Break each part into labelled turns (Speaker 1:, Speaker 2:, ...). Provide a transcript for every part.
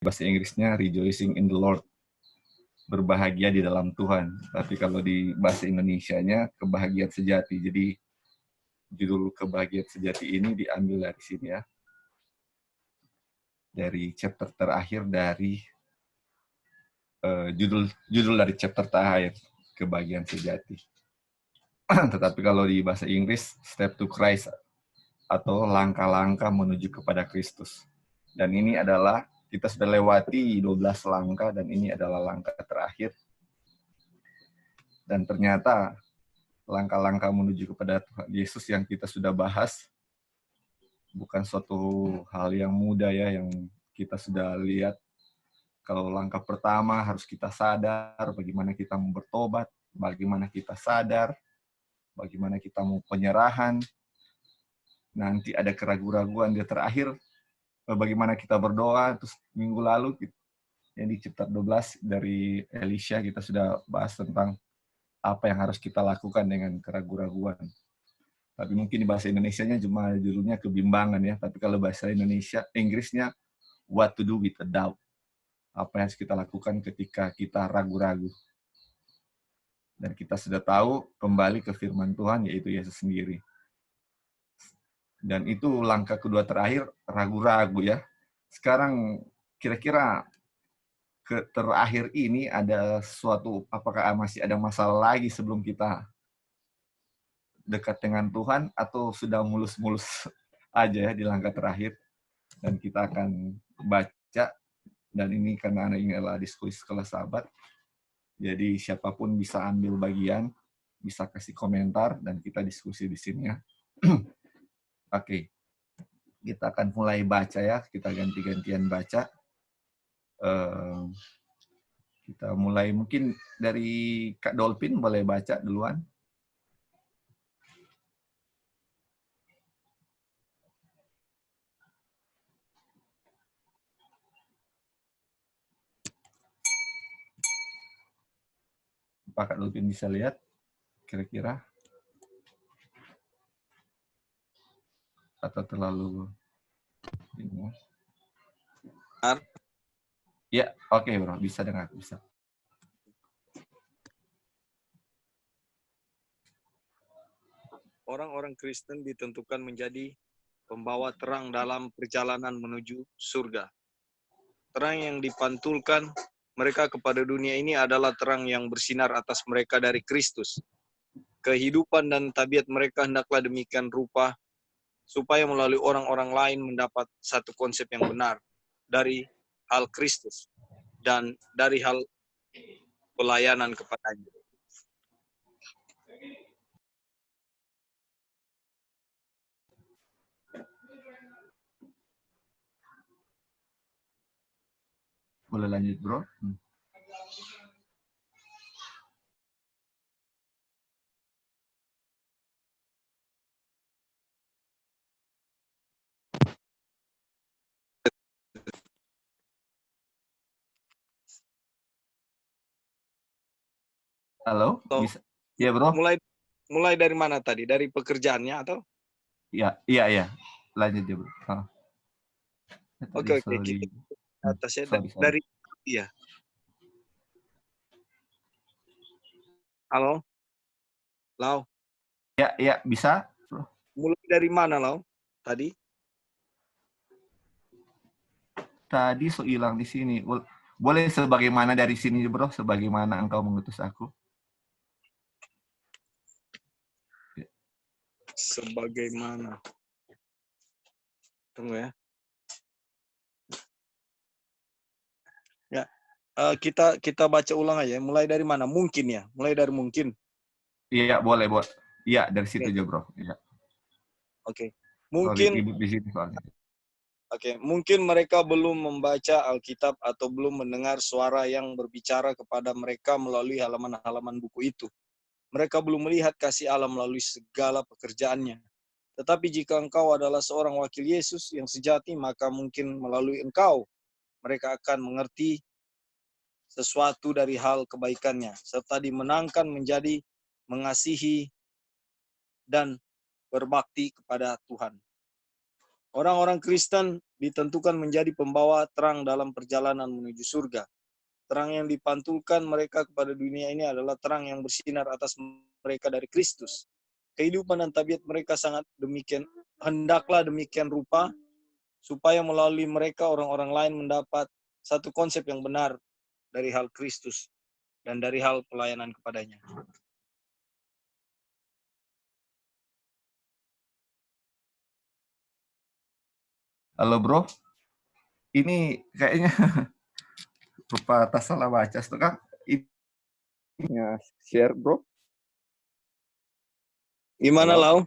Speaker 1: bahasa Inggrisnya rejoicing in the Lord, berbahagia di dalam Tuhan. Tapi kalau di bahasa Indonesianya kebahagiaan sejati. Jadi judul kebahagiaan sejati ini diambil dari sini ya, dari chapter terakhir dari judul dari chapter terakhir, kebahagiaan sejati. Tetapi kalau di bahasa Inggris, Step to Christ, atau langkah-langkah menuju kepada Kristus. Dan ini adalah, kita sudah lewati 12 langkah, dan ini adalah langkah terakhir. Dan ternyata langkah-langkah menuju kepada Tuhan Yesus yang kita sudah bahas bukan suatu hal yang mudah ya, yang kita sudah lihat. Kalau langkah pertama harus kita sadar bagaimana kita mau bertobat, bagaimana kita sadar, bagaimana kita mau penyerahan. Nanti ada keraguan-raguan di terakhir, bagaimana kita berdoa. Terus minggu lalu yang di chapter 12 dari Elisha kita sudah bahas tentang apa yang harus kita lakukan dengan keraguan-raguan. Tapi mungkin di bahasa Indonesianya cuma judulnya kebimbangan ya. Tapi kalau bahasa Inggrisnya what to do with a doubt. Apa yang harus kita lakukan ketika kita ragu-ragu. Dan kita sudah tahu kembali ke firman Tuhan, yaitu Yesus sendiri. Dan itu langkah kedua terakhir, ragu-ragu ya. Sekarang kira-kira terakhir ini ada suatu, apakah masih ada masalah lagi sebelum kita dekat dengan Tuhan, atau sudah mulus-mulus aja ya di langkah terakhir. Dan kita akan baca, dan ini karena ini adalah diskusi sekolah sahabat, jadi siapapun bisa ambil bagian, bisa kasih komentar, dan kita diskusi di sini ya. Oke, kita akan mulai baca ya, kita ganti-gantian baca. Kita mulai mungkin dari Kak Dolphin, boleh baca duluan. Apa Kak Dolphin bisa lihat kira-kira? Atau terlalu bingung? Ya, oke bro, bisa dengar, bisa.
Speaker 2: Orang-orang Kristen ditentukan menjadi pembawa terang dalam perjalanan menuju surga. Terang yang dipantulkan mereka kepada dunia ini adalah terang yang bersinar atas mereka dari Kristus. Kehidupan dan tabiat mereka hendaklah demikian rupa, supaya melalui orang-orang lain mendapat satu konsep yang benar dari hal Kristus dan dari hal pelayanan kepadanya.
Speaker 1: Boleh lanjut bro? Halo, bisa? Ya bro?
Speaker 2: Mulai dari mana tadi? Dari pekerjaannya atau?
Speaker 1: Iya. Lanjut ya bro.
Speaker 2: Oke. Atasnya dari iya. Halo? Lau?
Speaker 1: Ya, bisa. Bro.
Speaker 2: Mulai dari mana, Lau? Tadi?
Speaker 1: Tadi so hilang di sini. Boleh sebagaimana dari sini, bro? Sebagaimana engkau mengutus aku.
Speaker 2: Sebagaimana. Tunggu ya. Ya. Kita baca ulang aja. Mulai dari mana? Mungkin ya. Mulai dari mungkin.
Speaker 1: Iya, boleh, buat. Iya, dari situ aja, bro. Iya.
Speaker 2: Oke. Mungkin
Speaker 1: di situ soalnya.
Speaker 2: Mungkin mereka belum membaca Alkitab atau belum mendengar suara yang berbicara kepada mereka melalui halaman-halaman buku itu. Mereka belum melihat kasih Allah melalui segala pekerjaannya. Tetapi jika engkau adalah seorang wakil Yesus yang sejati, maka mungkin melalui engkau mereka akan mengerti sesuatu dari hal kebaikannya, serta dimenangkan menjadi mengasihi dan berbakti kepada Tuhan. Orang-orang Kristen ditentukan menjadi pembawa terang dalam perjalanan menuju surga. Terang yang dipantulkan mereka kepada dunia ini adalah terang yang bersinar atas mereka dari Kristus. Kehidupan dan tabiat mereka sangat demikian, hendaklah demikian rupa, supaya melalui mereka orang-orang lain mendapat satu konsep yang benar dari hal Kristus dan dari hal pelayanan kepadanya.
Speaker 1: Halo bro, ini kayaknya lupa atas salah baca tuh Kak. Ini share bro.
Speaker 2: Gimana,
Speaker 1: Halo.
Speaker 2: Lau?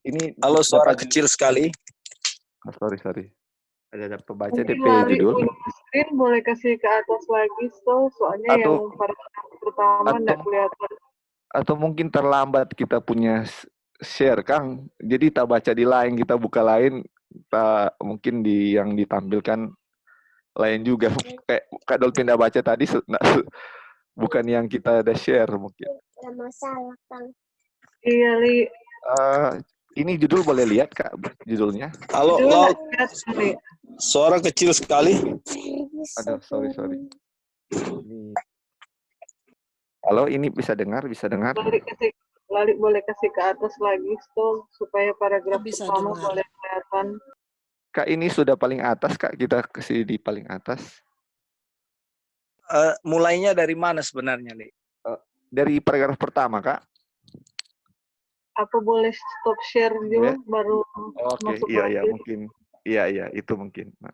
Speaker 1: Ini
Speaker 2: Halo, suara
Speaker 1: dapat
Speaker 2: kecil sekali.
Speaker 1: sorry. Ada pembaca
Speaker 3: Mungkin
Speaker 1: DP
Speaker 3: lari
Speaker 1: judul.
Speaker 3: belum screen, boleh kasih ke atas lagi, soalnya
Speaker 1: Atau-
Speaker 3: yang paragraf pertama nggak kelihatan.
Speaker 1: Atau mungkin terlambat kita punya share Kang. Jadi tak baca di lain, kita buka lain, tak mungkin di yang ditampilkan lain juga. Kayak Kak Dolphin dah baca tadi, bukan yang kita ada share mungkin.
Speaker 4: Masalah, Kang.
Speaker 3: Iya, Li.
Speaker 1: Ini judul boleh lihat Kak, judulnya.
Speaker 2: Halo,
Speaker 3: Itu
Speaker 2: Lau.
Speaker 3: nggak kelihatan, Li.
Speaker 2: Suara kecil sekali.
Speaker 1: Aduh, sorry. Ini. Halo, ini bisa dengar?
Speaker 3: Lali boleh kasih ke atas lagi, supaya paragraf
Speaker 4: Bisa
Speaker 3: pertama
Speaker 4: dengar.
Speaker 3: boleh kelihatan.
Speaker 1: Kak, ini sudah paling atas Kak, kita kasih di paling atas.
Speaker 2: Mulainya dari mana sebenarnya, Li?
Speaker 1: Dari paragraf pertama Kak.
Speaker 3: Apa boleh stop share dulu, baru
Speaker 1: Oke,
Speaker 3: masuk
Speaker 1: iya
Speaker 3: lagi?
Speaker 1: mungkin. Iya, itu mungkin. Nah.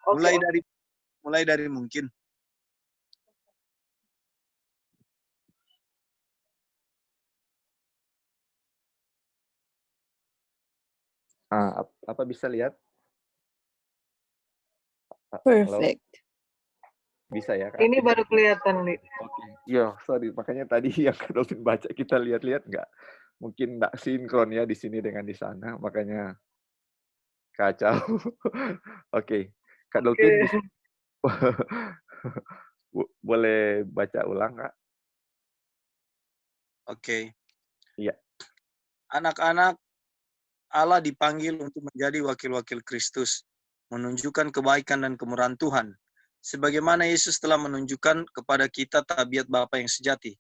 Speaker 3: Oke.
Speaker 2: Mulai dari mungkin.
Speaker 1: Apa bisa lihat?
Speaker 4: Perfect.
Speaker 1: Halo? Bisa ya, Kak?
Speaker 3: Ini baru kelihatan, Li.
Speaker 1: Oke. Iya, sorry. Makanya tadi yang Kak Dolphin baca kita lihat-lihat nggak. Mungkin nggak sinkron ya di sini dengan di sana. Makanya kacau. Oke. Kak Dolphin boleh baca ulang, Kak?
Speaker 2: Oke.
Speaker 1: Iya.
Speaker 2: Anak-anak Allah dipanggil untuk menjadi wakil-wakil Kristus, menunjukkan kebaikan dan kemurahan Tuhan, sebagaimana Yesus telah menunjukkan kepada kita tabiat Bapa yang sejati.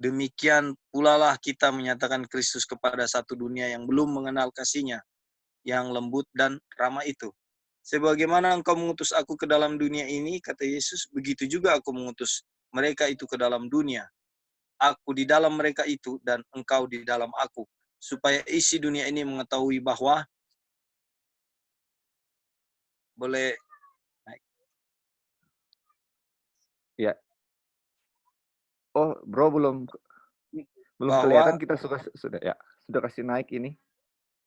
Speaker 2: Demikian pula lah kita menyatakan Kristus kepada satu dunia yang belum mengenal kasih-Nya, yang lembut dan ramah itu. Sebagaimana engkau mengutus aku ke dalam dunia ini, kata Yesus, begitu juga aku mengutus mereka itu ke dalam dunia. Aku di dalam mereka itu dan engkau di dalam aku, supaya isi dunia ini mengetahui bahwa boleh naik.
Speaker 1: Ya. Oh, bro belum
Speaker 2: Bahwa,
Speaker 1: kelihatan, kita sudah ya. Sudah kasih naik ini.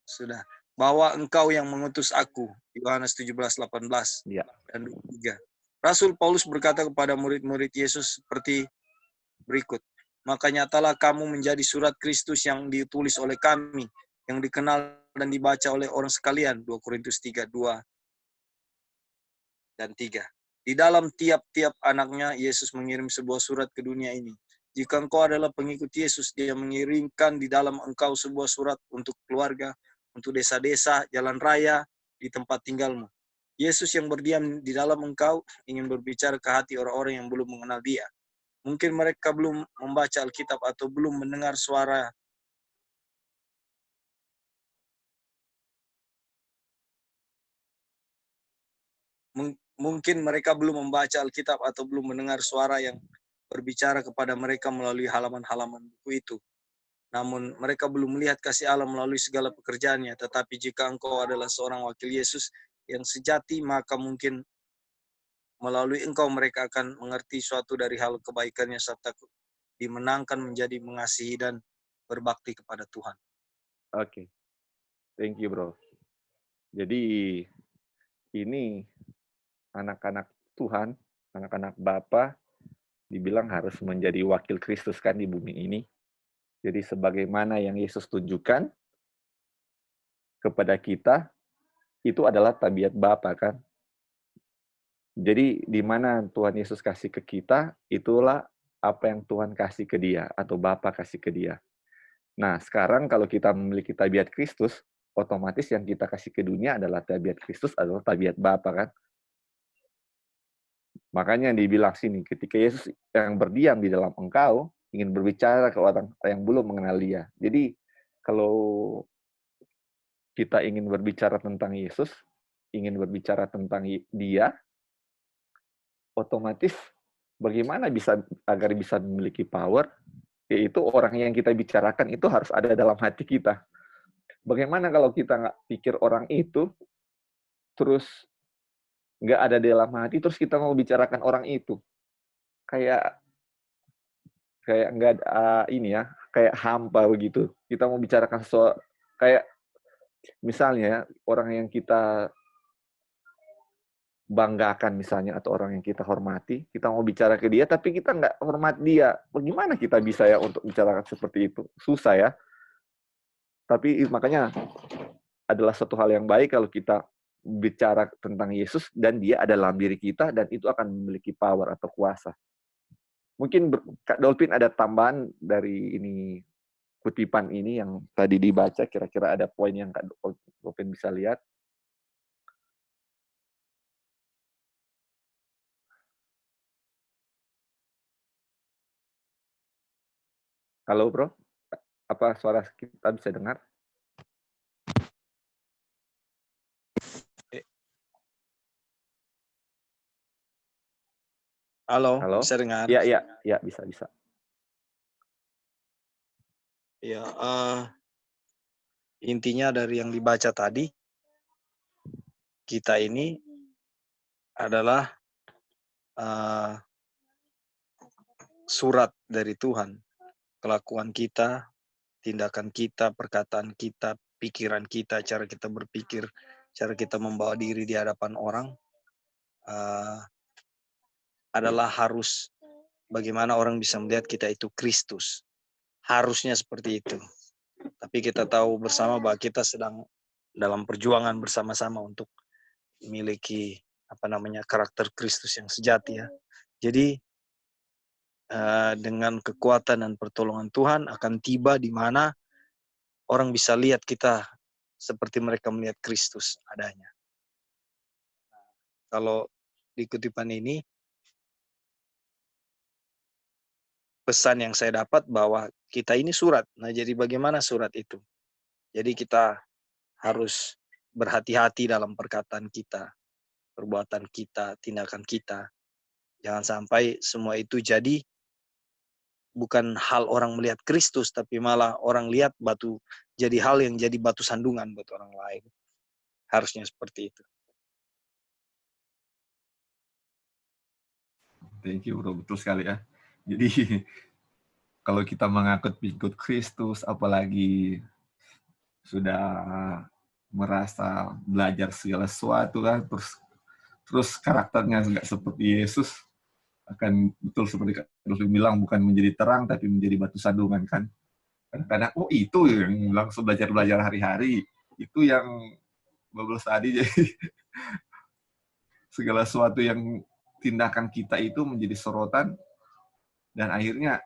Speaker 2: Sudah. Bahwa engkau yang mengutus aku, Yohanes 17:18
Speaker 1: Ya.
Speaker 2: dan 23. Rasul Paulus berkata kepada murid-murid Yesus seperti berikut. Maka nyatalah kamu menjadi surat Kristus yang ditulis oleh kami, yang dikenal dan dibaca oleh orang sekalian. 2 Korintus 3:2 dan 3. Di dalam tiap-tiap anaknya, Yesus mengirim sebuah surat ke dunia ini. Jika engkau adalah pengikut Yesus, Dia mengirimkan di dalam engkau sebuah surat untuk keluarga, untuk desa-desa, jalan raya, di tempat tinggalmu. Yesus yang berdiam di dalam engkau ingin berbicara ke hati orang-orang yang belum mengenal Dia. Mungkin mereka belum membaca Alkitab atau belum mendengar suara mungkin mereka belum membaca Alkitab atau belum mendengar suara yang berbicara kepada mereka melalui halaman-halaman buku itu. Namun mereka belum melihat kasih Allah melalui segala pekerjaannya. Tetapi jika engkau adalah seorang wakil Yesus yang sejati, maka mungkin melalui engkau mereka akan mengerti suatu dari hal kebaikannya serta dimenangkan menjadi mengasihi dan berbakti kepada Tuhan.
Speaker 1: Oke. Thank you, bro. Jadi ini anak-anak Tuhan, anak-anak Bapa dibilang harus menjadi wakil Kristus kan di bumi ini. Jadi sebagaimana yang Yesus tunjukkan kepada kita, itu adalah tabiat Bapa kan. Jadi di mana Tuhan Yesus kasih ke kita, itulah apa yang Tuhan kasih ke dia atau Bapa kasih ke dia. Nah, sekarang kalau kita memiliki tabiat Kristus, otomatis yang kita kasih ke dunia adalah tabiat Kristus, adalah tabiat Bapa kan. Makanya dibilang sini, ketika Yesus yang berdiam di dalam engkau, ingin berbicara ke orang yang belum mengenal dia. Jadi, kalau kita ingin berbicara tentang Yesus, ingin berbicara tentang dia, otomatis bagaimana bisa agar bisa memiliki power, yaitu orang yang kita bicarakan itu harus ada dalam hati kita. Bagaimana kalau kita nggak pikir orang itu, terus nggak ada di dalam hati, terus kita mau bicarakan orang itu? Kayak kayak nggak ada ini ya, kayak hampa begitu. Kita mau bicarakan soal kayak misalnya orang yang kita banggakan misalnya atau orang yang kita hormati, kita mau bicara ke dia tapi kita nggak hormat dia. Bagaimana kita bisa ya untuk bicarakan seperti itu? Susah ya. Tapi makanya adalah satu hal yang baik kalau kita bicara tentang Yesus dan dia ada dalam diri kita dan itu akan memiliki power atau kuasa. Mungkin Kak Dolphin ada tambahan dari ini kutipan ini yang tadi dibaca, kira-kira ada poin yang Kak Dolphin bisa lihat. Halo bro, apa suara kita bisa dengar?
Speaker 2: Halo,
Speaker 1: Halo?
Speaker 2: bisa dengar?
Speaker 1: Iya, bisa.
Speaker 2: Ya, intinya dari yang dibaca tadi, kita ini adalah surat dari Tuhan. Kelakuan kita, tindakan kita, perkataan kita, pikiran kita, cara kita berpikir, cara kita membawa diri di hadapan orang, adalah harus bagaimana orang bisa melihat kita itu Kristus. Harusnya seperti itu. Tapi kita tahu bersama bahwa kita sedang dalam perjuangan bersama-sama untuk memiliki karakter Kristus yang sejati ya. Jadi dengan kekuatan dan pertolongan Tuhan akan tiba di mana orang bisa lihat kita seperti mereka melihat Kristus adanya. Kalau di kutipan ini, pesan yang saya dapat bahwa kita ini surat. Nah, jadi bagaimana surat itu? Jadi kita harus berhati-hati dalam perkataan kita, perbuatan kita, tindakan kita. Jangan sampai semua itu jadi bukan hal orang melihat Kristus, tapi malah orang lihat batu, jadi hal yang jadi batu sandungan buat orang lain. Harusnya seperti itu.
Speaker 1: Thank you bro, betul sekali ya. Jadi kalau kita mengangkut pengikut Kristus, apalagi sudah merasa belajar segala sesuatu kan, terus karakternya nggak seperti Yesus, akan betul seperti Kak Dolphin bilang, bukan menjadi terang tapi menjadi batu sandungan kan. Kadang-kadang itu yang langsung belajar hari-hari, itu yang bablas tadi. Jadi segala sesuatu yang tindakan kita itu menjadi sorotan dan akhirnya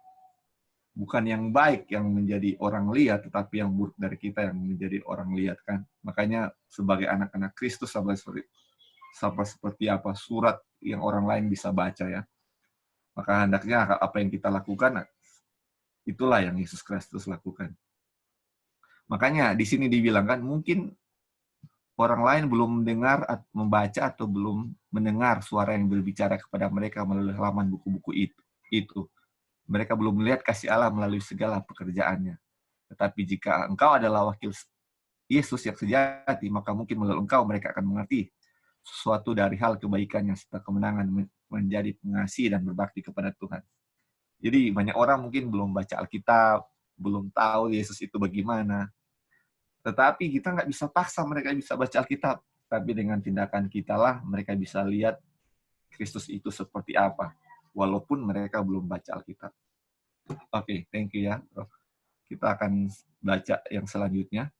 Speaker 1: bukan yang baik yang menjadi orang lihat, tetapi yang buruk dari kita yang menjadi orang lihat kan. Makanya sebagai anak-anak Kristus sampai seperti apa surat yang orang lain bisa baca ya. Maka hendaknya apa yang kita lakukan, itulah yang Yesus Kristus lakukan. Makanya di sini dibilangkan mungkin orang lain belum mendengar, membaca atau belum mendengar suara yang berbicara kepada mereka melalui halaman buku-buku itu. Mereka belum melihat kasih Allah melalui segala pekerjaannya. Tetapi jika engkau adalah wakil Yesus yang sejati, maka mungkin melalui engkau mereka akan mengerti sesuatu dari hal kebaikannya serta kemenangan menjadi pengasih dan berbakti kepada Tuhan. Jadi banyak orang mungkin belum baca Alkitab, belum tahu Yesus itu bagaimana. Tetapi kita nggak bisa paksa mereka bisa baca Alkitab. Tapi dengan tindakan kita lah mereka bisa lihat Kristus itu seperti apa. Walaupun mereka belum baca Alkitab. Oke, thank you ya, Bro. Kita akan baca yang selanjutnya.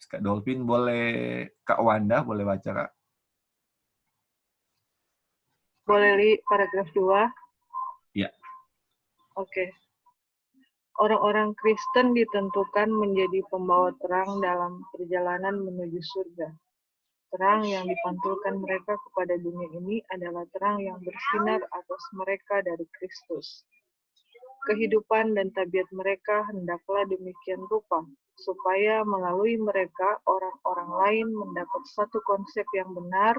Speaker 1: Kak Dolphin boleh, Kak Wanda boleh baca, Kak?
Speaker 3: Boleh, Li, paragraf 2?
Speaker 1: Iya.
Speaker 3: Oke. Orang-orang Kristen ditentukan menjadi pembawa terang dalam perjalanan menuju surga. Terang yang dipantulkan mereka kepada dunia ini adalah terang yang bersinar atas mereka dari Kristus. Kehidupan dan tabiat mereka hendaklah demikian rupa, supaya melalui mereka orang-orang lain mendapat satu konsep yang benar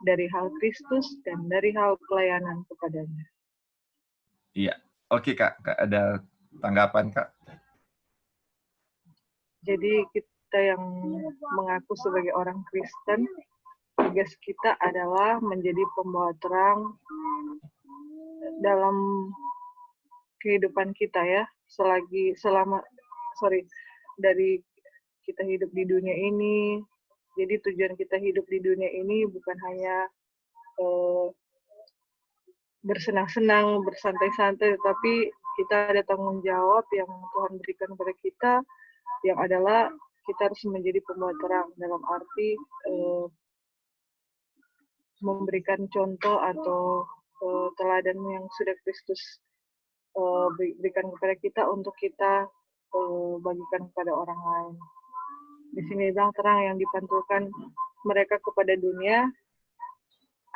Speaker 3: dari hal Kristus dan dari hal pelayanan kepadanya.
Speaker 1: Iya. Oke, Kak. Kak, ada tanggapan, Kak?
Speaker 3: Jadi kita yang mengaku sebagai orang Kristen, tugas kita adalah menjadi pembawa terang dalam kehidupan kita ya, dari kita hidup di dunia ini. Jadi tujuan kita hidup di dunia ini bukan hanya bersenang-senang, bersantai-santai, tetapi kita ada tanggung jawab yang Tuhan berikan kepada kita, yang adalah kita harus menjadi pembawa terang dalam arti memberikan contoh atau teladan yang sudah Kristus berikan kepada kita untuk kita bagikan kepada orang lain. Di sini bilang terang yang dipantulkan mereka kepada dunia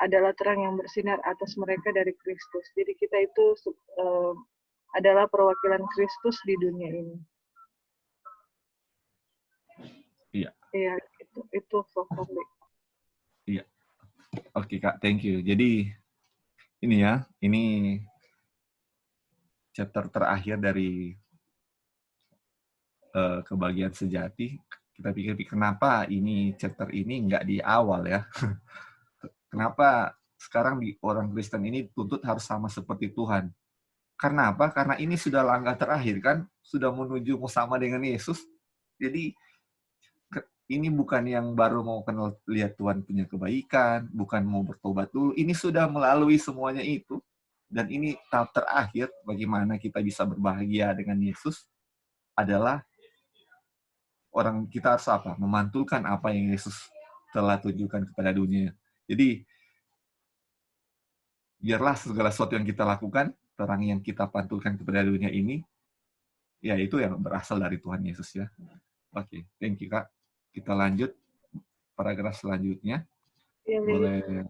Speaker 3: adalah terang yang bersinar atas mereka dari Kristus. Jadi kita itu adalah perwakilan Kristus di dunia ini.
Speaker 1: Iya.
Speaker 3: Iya, itu fokusnya.
Speaker 1: Iya. Oke, Kak, thank you. Jadi ini chapter terakhir dari kebahagiaan sejati. Kita pikir kenapa ini chapter ini nggak di awal ya? Kenapa sekarang di orang Kristen ini tuntut harus sama seperti Tuhan? Karena apa? Karena ini sudah langkah terakhir kan, sudah menuju mau sama dengan Yesus. Jadi ini bukan yang baru mau kenal lihat Tuhan punya kebaikan, bukan mau bertobat dulu. Ini sudah melalui semuanya itu. Dan ini tahap terakhir bagaimana kita bisa berbahagia dengan Yesus adalah orang kita harus apa? Memantulkan apa yang Yesus telah tunjukkan kepada dunia. Jadi biarlah segala sesuatu yang kita lakukan, terang yang kita pantulkan kepada dunia ini, ya itu yang berasal dari Tuhan Yesus ya. Oke, thank you Kak. Kita lanjut paragraf selanjutnya.
Speaker 3: Ya,
Speaker 1: Boleh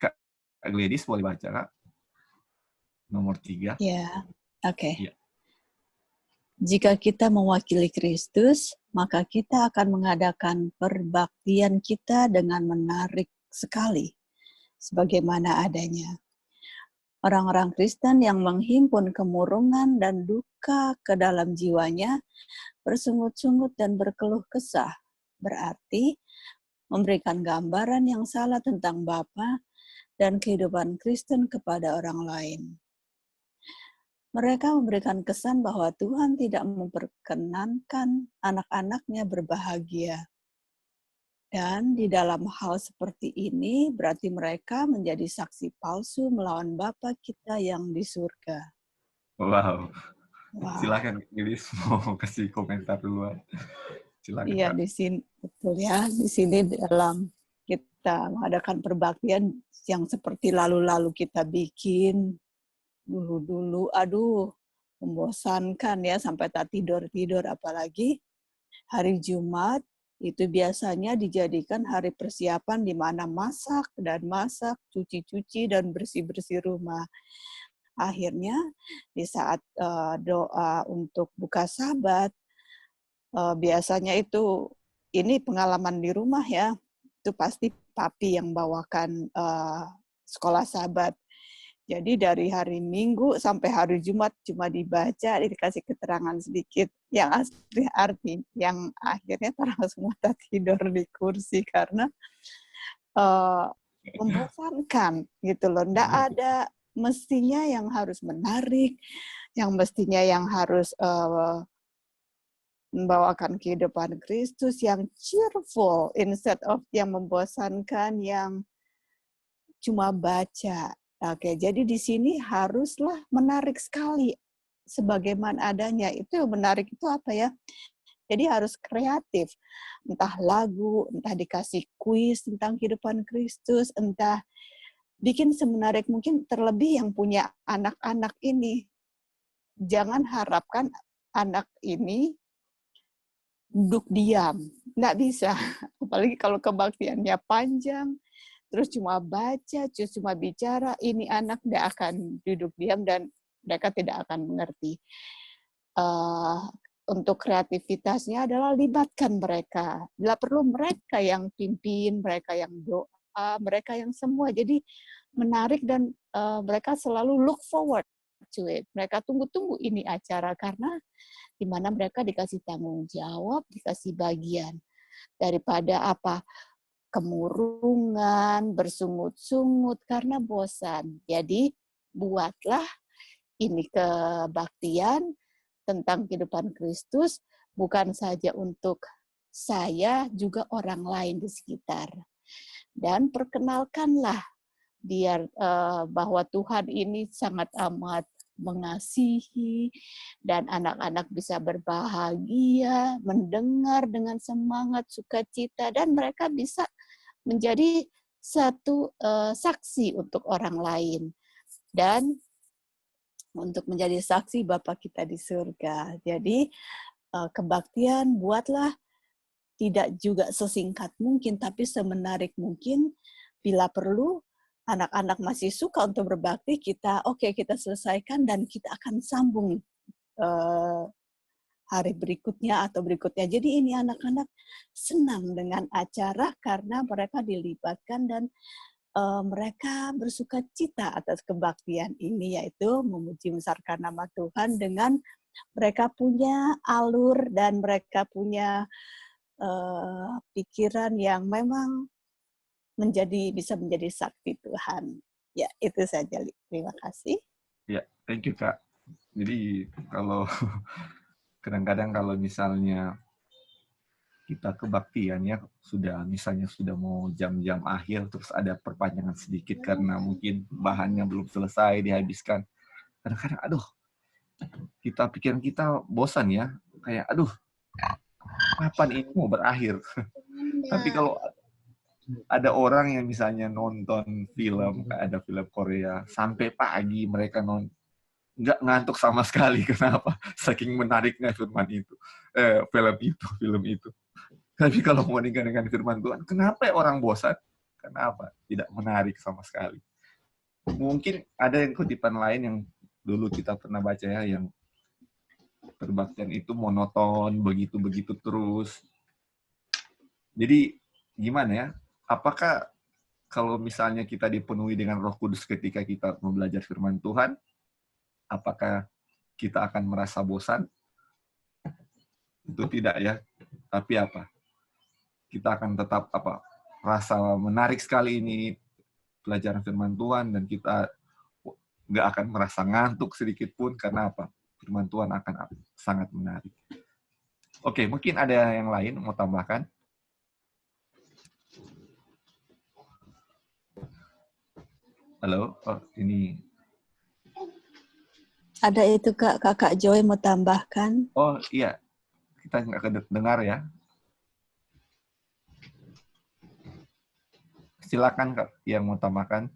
Speaker 1: Kak Gladys boleh baca Kak? Nomor 3.
Speaker 5: Ya, oke.
Speaker 1: Ya.
Speaker 5: Jika kita mewakili Kristus, maka kita akan mengadakan perbaktian kita dengan menarik sekali, sebagaimana adanya. Orang-orang Kristen yang menghimpun kemurungan dan duka ke dalam jiwanya, bersungut-sungut dan berkeluh kesah, berarti memberikan gambaran yang salah tentang Bapa dan kehidupan Kristen kepada orang lain. Mereka memberikan kesan bahwa Tuhan tidak memperkenankan anak-anaknya berbahagia. Dan di dalam hal seperti ini, berarti mereka menjadi saksi palsu melawan Bapa kita yang di surga.
Speaker 1: Wow. Silakan Gladys mau kasih komentar duluan. Silakan.
Speaker 5: Iya, di sini betul ya. Di sini dalam kita mengadakan perbaktian yang seperti lalu-lalu kita bikin dulu-dulu, aduh, membosankan ya, sampai tak tidur-tidur. Apalagi hari Jumat, itu biasanya dijadikan hari persiapan di mana masak, cuci-cuci, dan bersih-bersih rumah. Akhirnya, di saat doa untuk buka Sabat, biasanya ini pengalaman di rumah ya, itu pasti papi yang bawakan sekolah Sabat. Jadi dari hari Minggu sampai hari Jumat cuma dibaca, dikasih keterangan sedikit. Yang arti yang akhirnya orang semua tak tidur di kursi karena membosankan gitu loh. Nggak ada mestinya yang harus menarik, yang mestinya yang harus membawakan kehidupan Kristus yang cheerful instead of yang membosankan yang cuma baca. Oke, jadi di sini haruslah menarik sekali sebagaimana adanya. Itu menarik itu apa ya? Jadi harus kreatif. Entah lagu, entah dikasih kuis tentang kehidupan Kristus, entah bikin semenarik mungkin, terlebih yang punya anak-anak ini. Jangan harapkan anak ini duduk diam. Nggak bisa. Apalagi kalau kebaktiannya panjang, terus cuma baca, terus cuma bicara, ini anak tidak akan duduk diam dan mereka tidak akan mengerti. Untuk kreativitasnya adalah libatkan mereka. Bila perlu mereka yang pimpin, mereka yang doa, mereka yang semua. Jadi menarik dan mereka selalu look forward to it. Mereka tunggu-tunggu ini acara karena di mana mereka dikasih tanggung jawab, dikasih bagian daripada apa? Kemurungan, bersungut-sungut karena bosan. Jadi buatlah ini kebaktian tentang kehidupan Kristus bukan saja untuk saya, juga orang lain di sekitar. Dan perkenalkanlah biar bahwa Tuhan ini sangat amat mengasihi dan anak-anak bisa berbahagia, mendengar dengan semangat, sukacita, dan mereka bisa menjadi satu saksi untuk orang lain. Dan untuk menjadi saksi Bapa kita di surga. Jadi kebaktian buatlah tidak juga sesingkat mungkin, tapi semenarik mungkin. Bila perlu, anak-anak masih suka untuk berbakti, kita selesaikan dan kita akan sambung hari berikutnya atau berikutnya. Jadi ini anak-anak senang dengan acara karena mereka dilibatkan dan mereka bersuka cita atas kebaktian ini, yaitu memuji membesarkan nama Tuhan dengan mereka punya alur dan mereka punya pikiran yang memang bisa menjadi sakti Tuhan. Ya, itu saja. Terima kasih.
Speaker 1: Ya, thank you, Kak. Jadi kalau kadang-kadang kalau misalnya kita kebaktiannya misalnya sudah mau jam-jam akhir, terus ada perpanjangan sedikit karena mungkin bahannya belum selesai dihabiskan. Kadang-kadang, pikiran kita bosan ya, kayak kapan ini mau berakhir? Tapi kalau ada orang yang misalnya nonton film, kayak ada film Korea, sampai pagi mereka nggak ngantuk sama sekali. Kenapa? Saking menariknya film itu. Tapi kalau mau dengan firman Tuhan, kenapa orang bosan? Kenapa? Tidak menarik sama sekali. Mungkin ada yang kutipan lain yang dulu kita pernah baca ya, yang perbaktian itu monoton, begitu-begitu terus. Jadi gimana ya? Apakah kalau misalnya kita dipenuhi dengan Roh Kudus ketika kita mau belajar firman Tuhan, apakah kita akan merasa bosan? Itu tidak ya. Tapi kita akan tetap rasa menarik sekali ini pelajaran firman Tuhan, dan kita nggak akan merasa ngantuk sedikit pun karena firman Tuhan akan sangat menarik. Oke, mungkin ada yang lain mau tambahkan? Halo, ini
Speaker 5: ada itu Kakak Joy mau tambahkan?
Speaker 1: Oh iya, kita nggak kedengar ya. Silakan Kak yang mau tambahkan.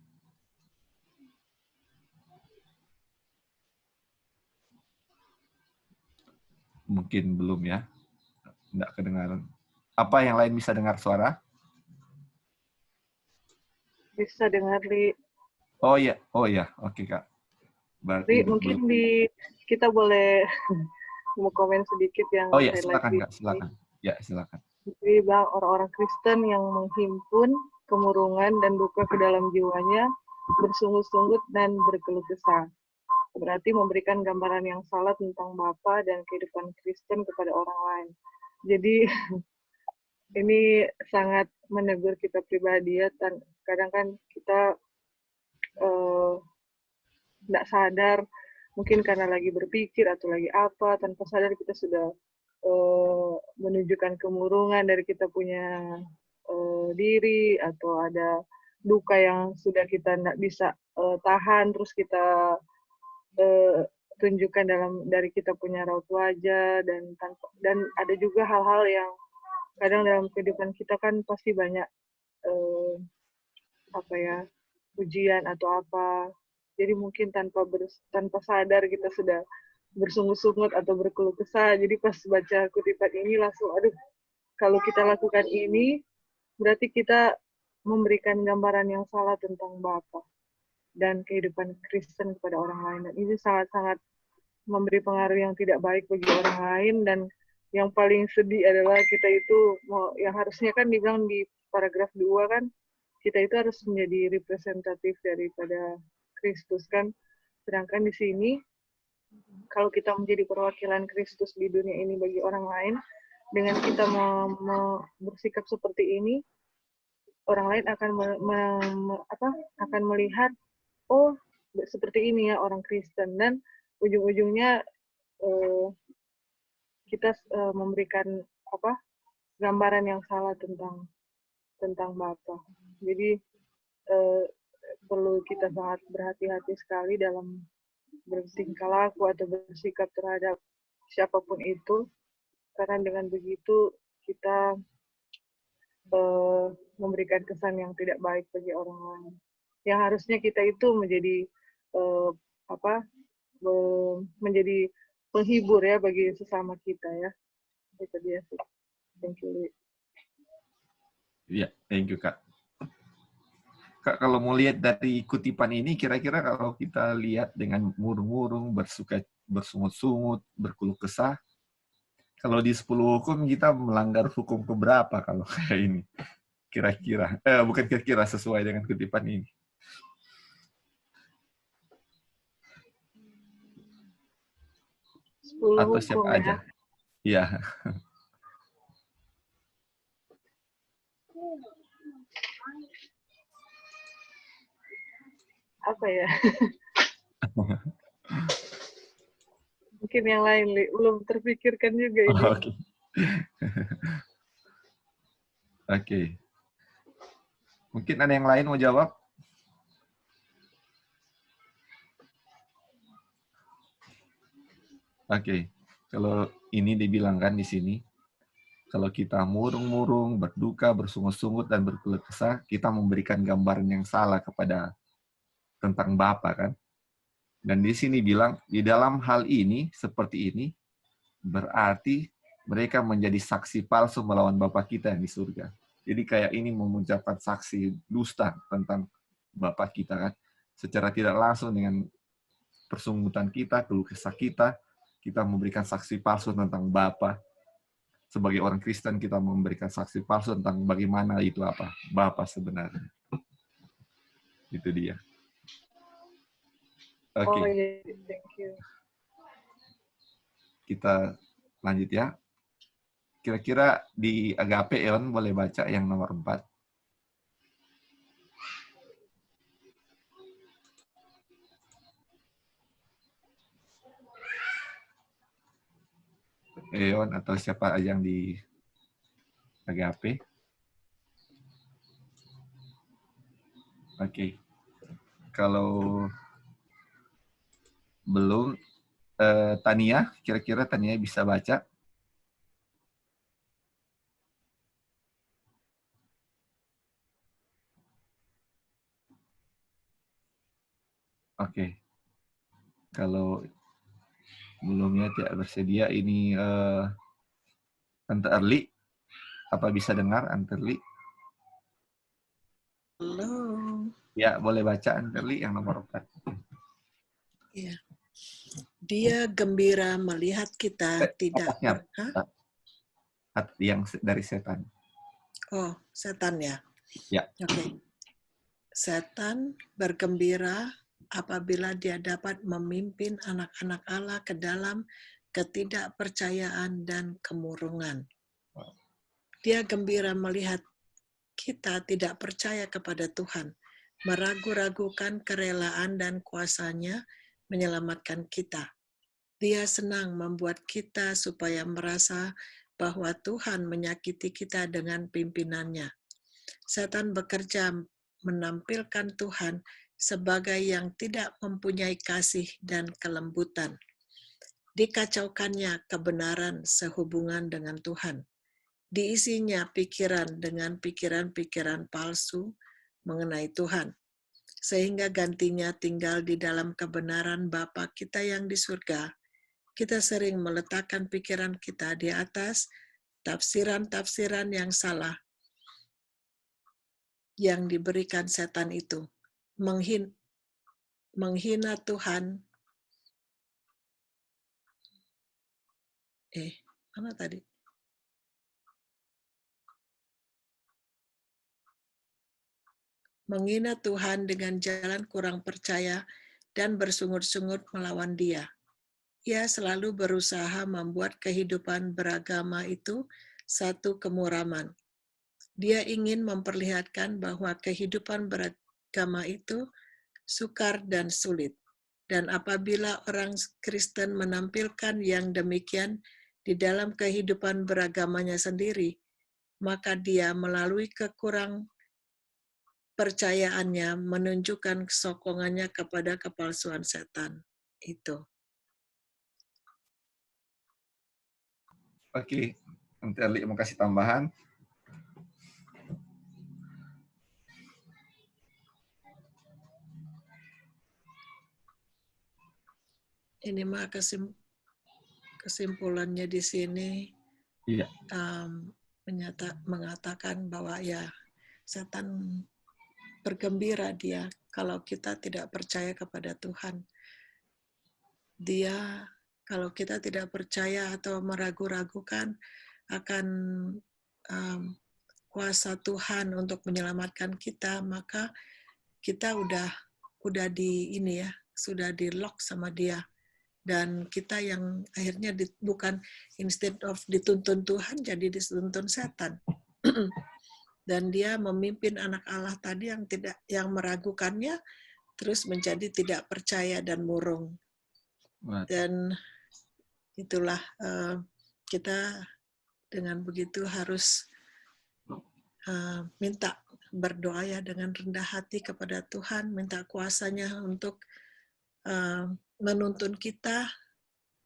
Speaker 1: Mungkin belum ya. Nggak kedengaran. Apa yang lain bisa dengar suara?
Speaker 3: Bisa dengar, Li.
Speaker 1: Oh iya. Oke, Kak. Berarti
Speaker 3: mungkin kita boleh mau komen sedikit yang
Speaker 1: Oh iya, silakan Kak, silakan. Ya, silakan.
Speaker 3: Jadi orang-orang Kristen yang menghimpun kemurungan dan duka ke dalam jiwanya, bersungut-sungut dan berkeluh kesah. Berarti memberikan gambaran yang salah tentang Bapa dan kehidupan Kristen kepada orang lain. Jadi ini sangat menegur kita pribadi ya. Kadang kan kita tidak sadar, mungkin karena lagi berpikir atau lagi apa, tanpa sadar kita sudah menunjukkan kemurungan dari kita punya diri, atau ada duka yang sudah kita tidak bisa tahan, terus kita tunjukkan dari kita punya raut wajah, dan ada juga hal-hal yang kadang dalam kehidupan kita kan pasti banyak ujian atau apa. Jadi mungkin tanpa sadar kita sudah bersungut-sungut atau berkeluh kesah. Jadi pas baca kutipan ini langsung, aduh, kalau kita lakukan ini, berarti kita memberikan gambaran yang salah tentang Bapa dan kehidupan Kristen kepada orang lain. Dan ini sangat-sangat memberi pengaruh yang tidak baik bagi orang lain. Dan yang paling sedih adalah kita itu, yang harusnya kan dibilang di paragraf 2 kan, kita itu harus menjadi representatif daripada Kristus kan. Sedangkan di sini, kalau kita menjadi perwakilan Kristus di dunia ini bagi orang lain, dengan kita bersikap seperti ini, orang lain akan melihat, oh seperti ini ya orang Kristen, dan ujung-ujungnya kita memberikan gambaran yang salah tentang Bapa. Jadi perlu kita sangat berhati-hati sekali dalam bertingkah laku atau bersikap terhadap siapapun itu, karena dengan begitu kita memberikan kesan yang tidak baik bagi orang lain. Yang harusnya kita itu menjadi menjadi penghibur ya bagi sesama kita ya. Itu dia sih. Thank you.
Speaker 1: Iya, thank you Kak. Kak, kalau mau lihat dari kutipan ini, kira-kira kalau kita lihat dengan murung-murung, bersungut-sungut, berkeluh kesah, kalau di 10 hukum kita melanggar hukum keberapa kalau kayak ini? Kira-kira, bukan kira-kira, sesuai dengan kutipan ini. Atau siapa aja? Iya.
Speaker 3: Apa ya? Mungkin yang lain, belum terpikirkan juga ini.
Speaker 1: Oke. Oke. Mungkin ada yang lain mau jawab? Oke. Kalau ini dibilangkan di sini, kalau kita murung-murung, berduka, bersungut-sungut, dan berkeluh kesah, kita memberikan gambaran yang salah tentang Bapa kan. Dan di sini bilang, di dalam hal ini, seperti ini, berarti mereka menjadi saksi palsu melawan Bapa kita yang di surga. Jadi kayak ini mengucapkan saksi dusta tentang Bapa kita kan. Secara tidak langsung dengan persungutan kita, keluh kesah kita memberikan saksi palsu tentang Bapa. Sebagai orang Kristen kita memberikan saksi palsu tentang bagaimana itu apa Bapa sebenarnya. Itu dia. Oke.
Speaker 3: Oh, yeah. Thank you.
Speaker 1: Kita lanjut ya. Kira-kira di Agape, Eon boleh baca yang nomor 4. Eon atau siapa aja yang di Agape. Oke. Kalau belum, Tania, kira-kira Tania bisa baca? Oke. Kalau belumnya tidak bersedia, ini Tante Erli, apa bisa dengar Tante Erli?
Speaker 6: Halo.
Speaker 1: Ya, boleh baca Tante Erli yang nomor 4.
Speaker 6: Iya. Dia gembira melihat kita tidak
Speaker 1: yang dari setan.
Speaker 6: Oh, setan ya?
Speaker 1: Ya.
Speaker 6: Oke. Setan bergembira apabila dia dapat memimpin anak-anak Allah ke dalam ketidakpercayaan dan kemurungan. Dia gembira melihat kita tidak percaya kepada Tuhan, meragu-ragukan kerelaan dan kuasanya menyelamatkan kita. Dia senang membuat kita supaya merasa bahwa Tuhan menyakiti kita dengan pimpinannya. Setan bekerja menampilkan Tuhan sebagai yang tidak mempunyai kasih dan kelembutan. Dikacaukannya kebenaran sehubungan dengan Tuhan. Diisinya pikiran dengan pikiran-pikiran palsu mengenai Tuhan. sehingga gantinya tinggal di dalam kebenaran Bapa kita yang di surga. Kita sering meletakkan pikiran kita di atas tafsiran-tafsiran yang salah yang diberikan setan itu. Menghina Tuhan. Mana tadi? Menghina Tuhan dengan jalan kurang percaya dan bersungut-sungut melawan Dia. Ia selalu berusaha membuat kehidupan beragama itu satu kemuraman. Dia ingin memperlihatkan bahwa kehidupan beragama itu sukar dan sulit. Dan apabila orang Kristen menampilkan yang demikian di dalam kehidupan beragamanya sendiri, maka dia melalui kekurang percayaannya menunjukkan kesokongannya kepada kepalsuan setan. Itu.
Speaker 1: Oke, nanti Erli mau kasih tambahan.
Speaker 6: Ini mah kesimpulannya di sini
Speaker 1: Iya.
Speaker 6: mengatakan bahwa ya setan bergembira dia kalau kita tidak percaya kepada Tuhan. Dia kalau kita tidak percaya atau meragu-ragukan akan kuasa Tuhan untuk menyelamatkan kita, maka kita udah sudah di lock sama dia. Dan kita yang akhirnya bukan instead of dituntun Tuhan, jadi dituntun setan. Dan dia memimpin anak Allah tadi yang meragukannya, terus menjadi tidak percaya dan murung. Dan itulah kita dengan begitu harus minta berdoa ya dengan rendah hati kepada Tuhan, minta kuasanya untuk menuntun kita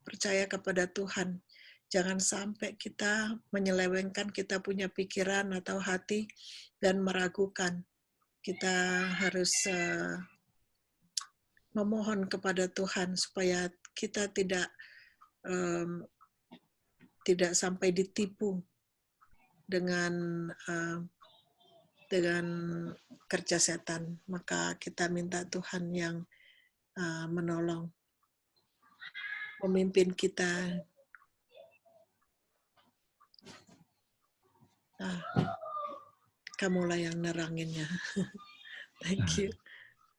Speaker 6: percaya kepada Tuhan. Jangan sampai kita menyelewengkan kita punya pikiran atau hati dan meragukan. Kita harus memohon kepada Tuhan supaya kita tidak sampai ditipu dengan kerja setan. Maka kita minta Tuhan yang menolong, memimpin kita. Kamulah yang neranginnya. Thank you.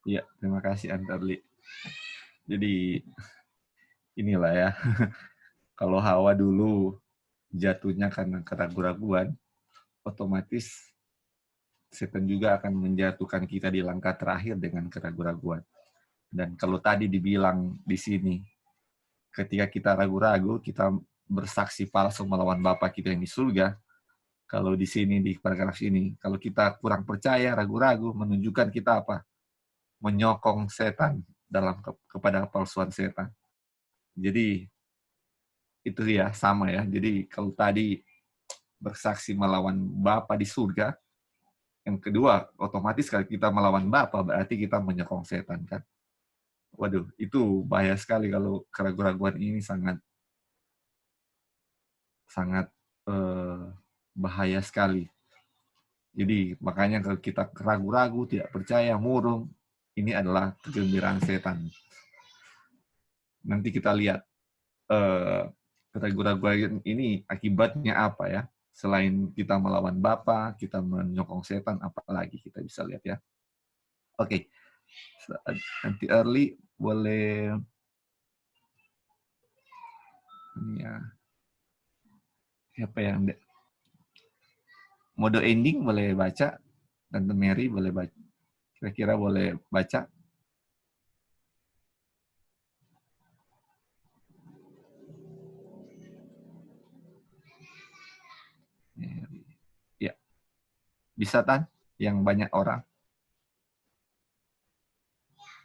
Speaker 1: Iya, terima kasih Antarli. Jadi inilah ya, kalau Hawa dulu jatuhnya karena keraguan-raguan, otomatis setan juga akan menjatuhkan kita di langkah terakhir dengan keraguan-raguan. Dan kalau tadi dibilang di sini, ketika kita ragu-ragu, kita bersaksi palsu melawan Bapa kita yang di surga. Kalau di sini, di paragraf ini, kalau kita kurang percaya, ragu-ragu, menunjukkan kita apa? Menyokong setan kepada palsuan setan. Jadi, itu ya, sama ya. Jadi, kalau tadi bersaksi melawan Bapa di surga, yang kedua, otomatis kalau kita melawan Bapa, berarti kita menyokong setan, kan? Waduh, itu bahaya sekali kalau keraguan-raguan ini sangat bahaya sekali. Jadi makanya kalau kita ragu-ragu, tidak percaya, murung, ini adalah kegembiraan setan. Nanti kita lihat keraguan-raguan ini akibatnya apa ya? Selain kita melawan Bapa, kita menyokong setan, apalagi kita bisa lihat ya. Oke. Nanti Early boleh ya. Siapa yang mode ending boleh baca, Tante Mary boleh baca. Kira-kira boleh baca. Ya. Bisa Tan? Yang banyak orang.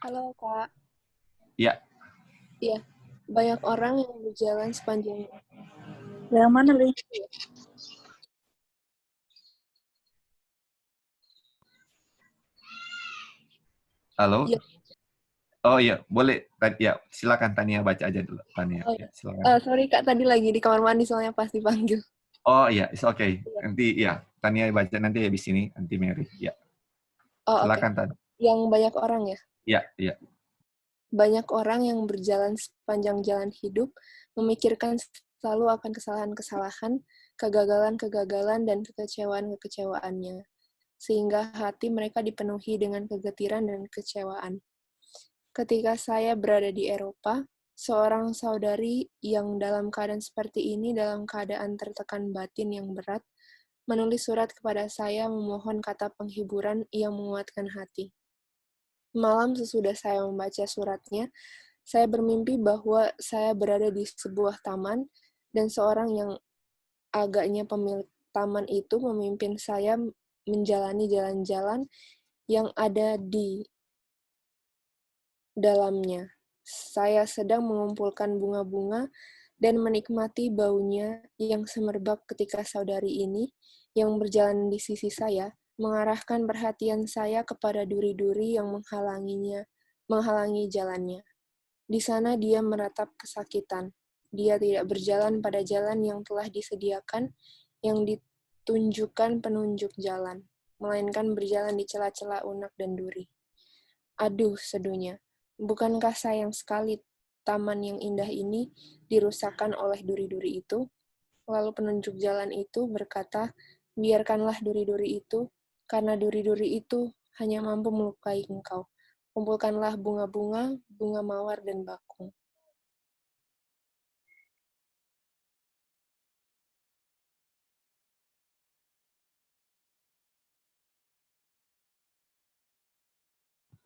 Speaker 7: Halo Kak.
Speaker 1: Iya.
Speaker 7: Iya. Banyak orang yang berjalan sepanjang.
Speaker 5: Yang mana, Li?
Speaker 1: Halo?
Speaker 7: Ya.
Speaker 1: Oh iya, boleh. Ya, silakan Tania baca aja dulu. Tania,
Speaker 7: Oh,
Speaker 1: ya, silakan.
Speaker 7: sorry Kak, tadi lagi di kamar mandi soalnya pas dipanggil.
Speaker 1: Oh iya, it's okay.
Speaker 7: Iya.
Speaker 1: Nanti ya, Tania baca nanti habis ini, nanti Mary. Ya,
Speaker 7: Oh, oke.
Speaker 1: silakan Tan.
Speaker 7: Yang banyak orang ya?
Speaker 1: Ya, ya.
Speaker 7: Banyak orang yang berjalan sepanjang jalan hidup memikirkan selalu akan kesalahan-kesalahan, kegagalan-kegagalan, dan kekecewaan-kekecewaannya. Sehingga hati mereka dipenuhi dengan kegetiran dan kekecewaan. Ketika saya berada di Eropa, seorang saudari yang dalam keadaan seperti ini, dalam keadaan tertekan batin yang berat, menulis surat kepada saya memohon kata penghiburan yang menguatkan hati. Malam sesudah saya membaca suratnya, saya bermimpi bahwa saya berada di sebuah taman dan seorang yang agaknya pemilik taman itu memimpin saya menjalani jalan-jalan yang ada di dalamnya. Saya sedang mengumpulkan bunga-bunga dan menikmati baunya yang semerbak ketika saudari ini yang berjalan di sisi saya mengarahkan perhatian saya kepada duri-duri yang menghalangi jalannya. Di sana dia meratap kesakitan. Dia tidak berjalan pada jalan yang telah disediakan, yang ditunjukkan penunjuk jalan, melainkan berjalan di celah-celah unak dan duri. Aduh, seduhnya. Bukankah sayang sekali taman yang indah ini dirusakkan oleh duri-duri itu? Lalu penunjuk jalan itu berkata, biarkanlah duri-duri itu, karena duri-duri itu hanya mampu melukai engkau. Kumpulkanlah bunga-bunga, bunga mawar, dan bakung.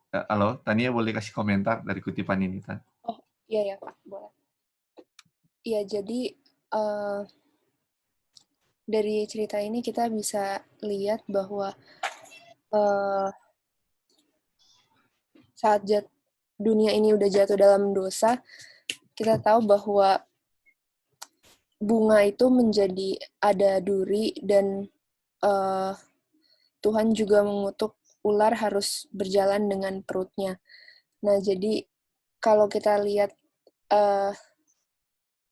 Speaker 1: Halo, Tania boleh kasih komentar dari kutipan ini, Tan?
Speaker 7: Oh, iya ya, Pak. Boleh. Iya, jadi dari cerita ini kita bisa lihat bahwa saat dunia ini udah jatuh dalam dosa, kita tahu bahwa bunga itu menjadi ada duri dan Tuhan juga mengutuk ular harus berjalan dengan perutnya. Nah, jadi kalau kita lihat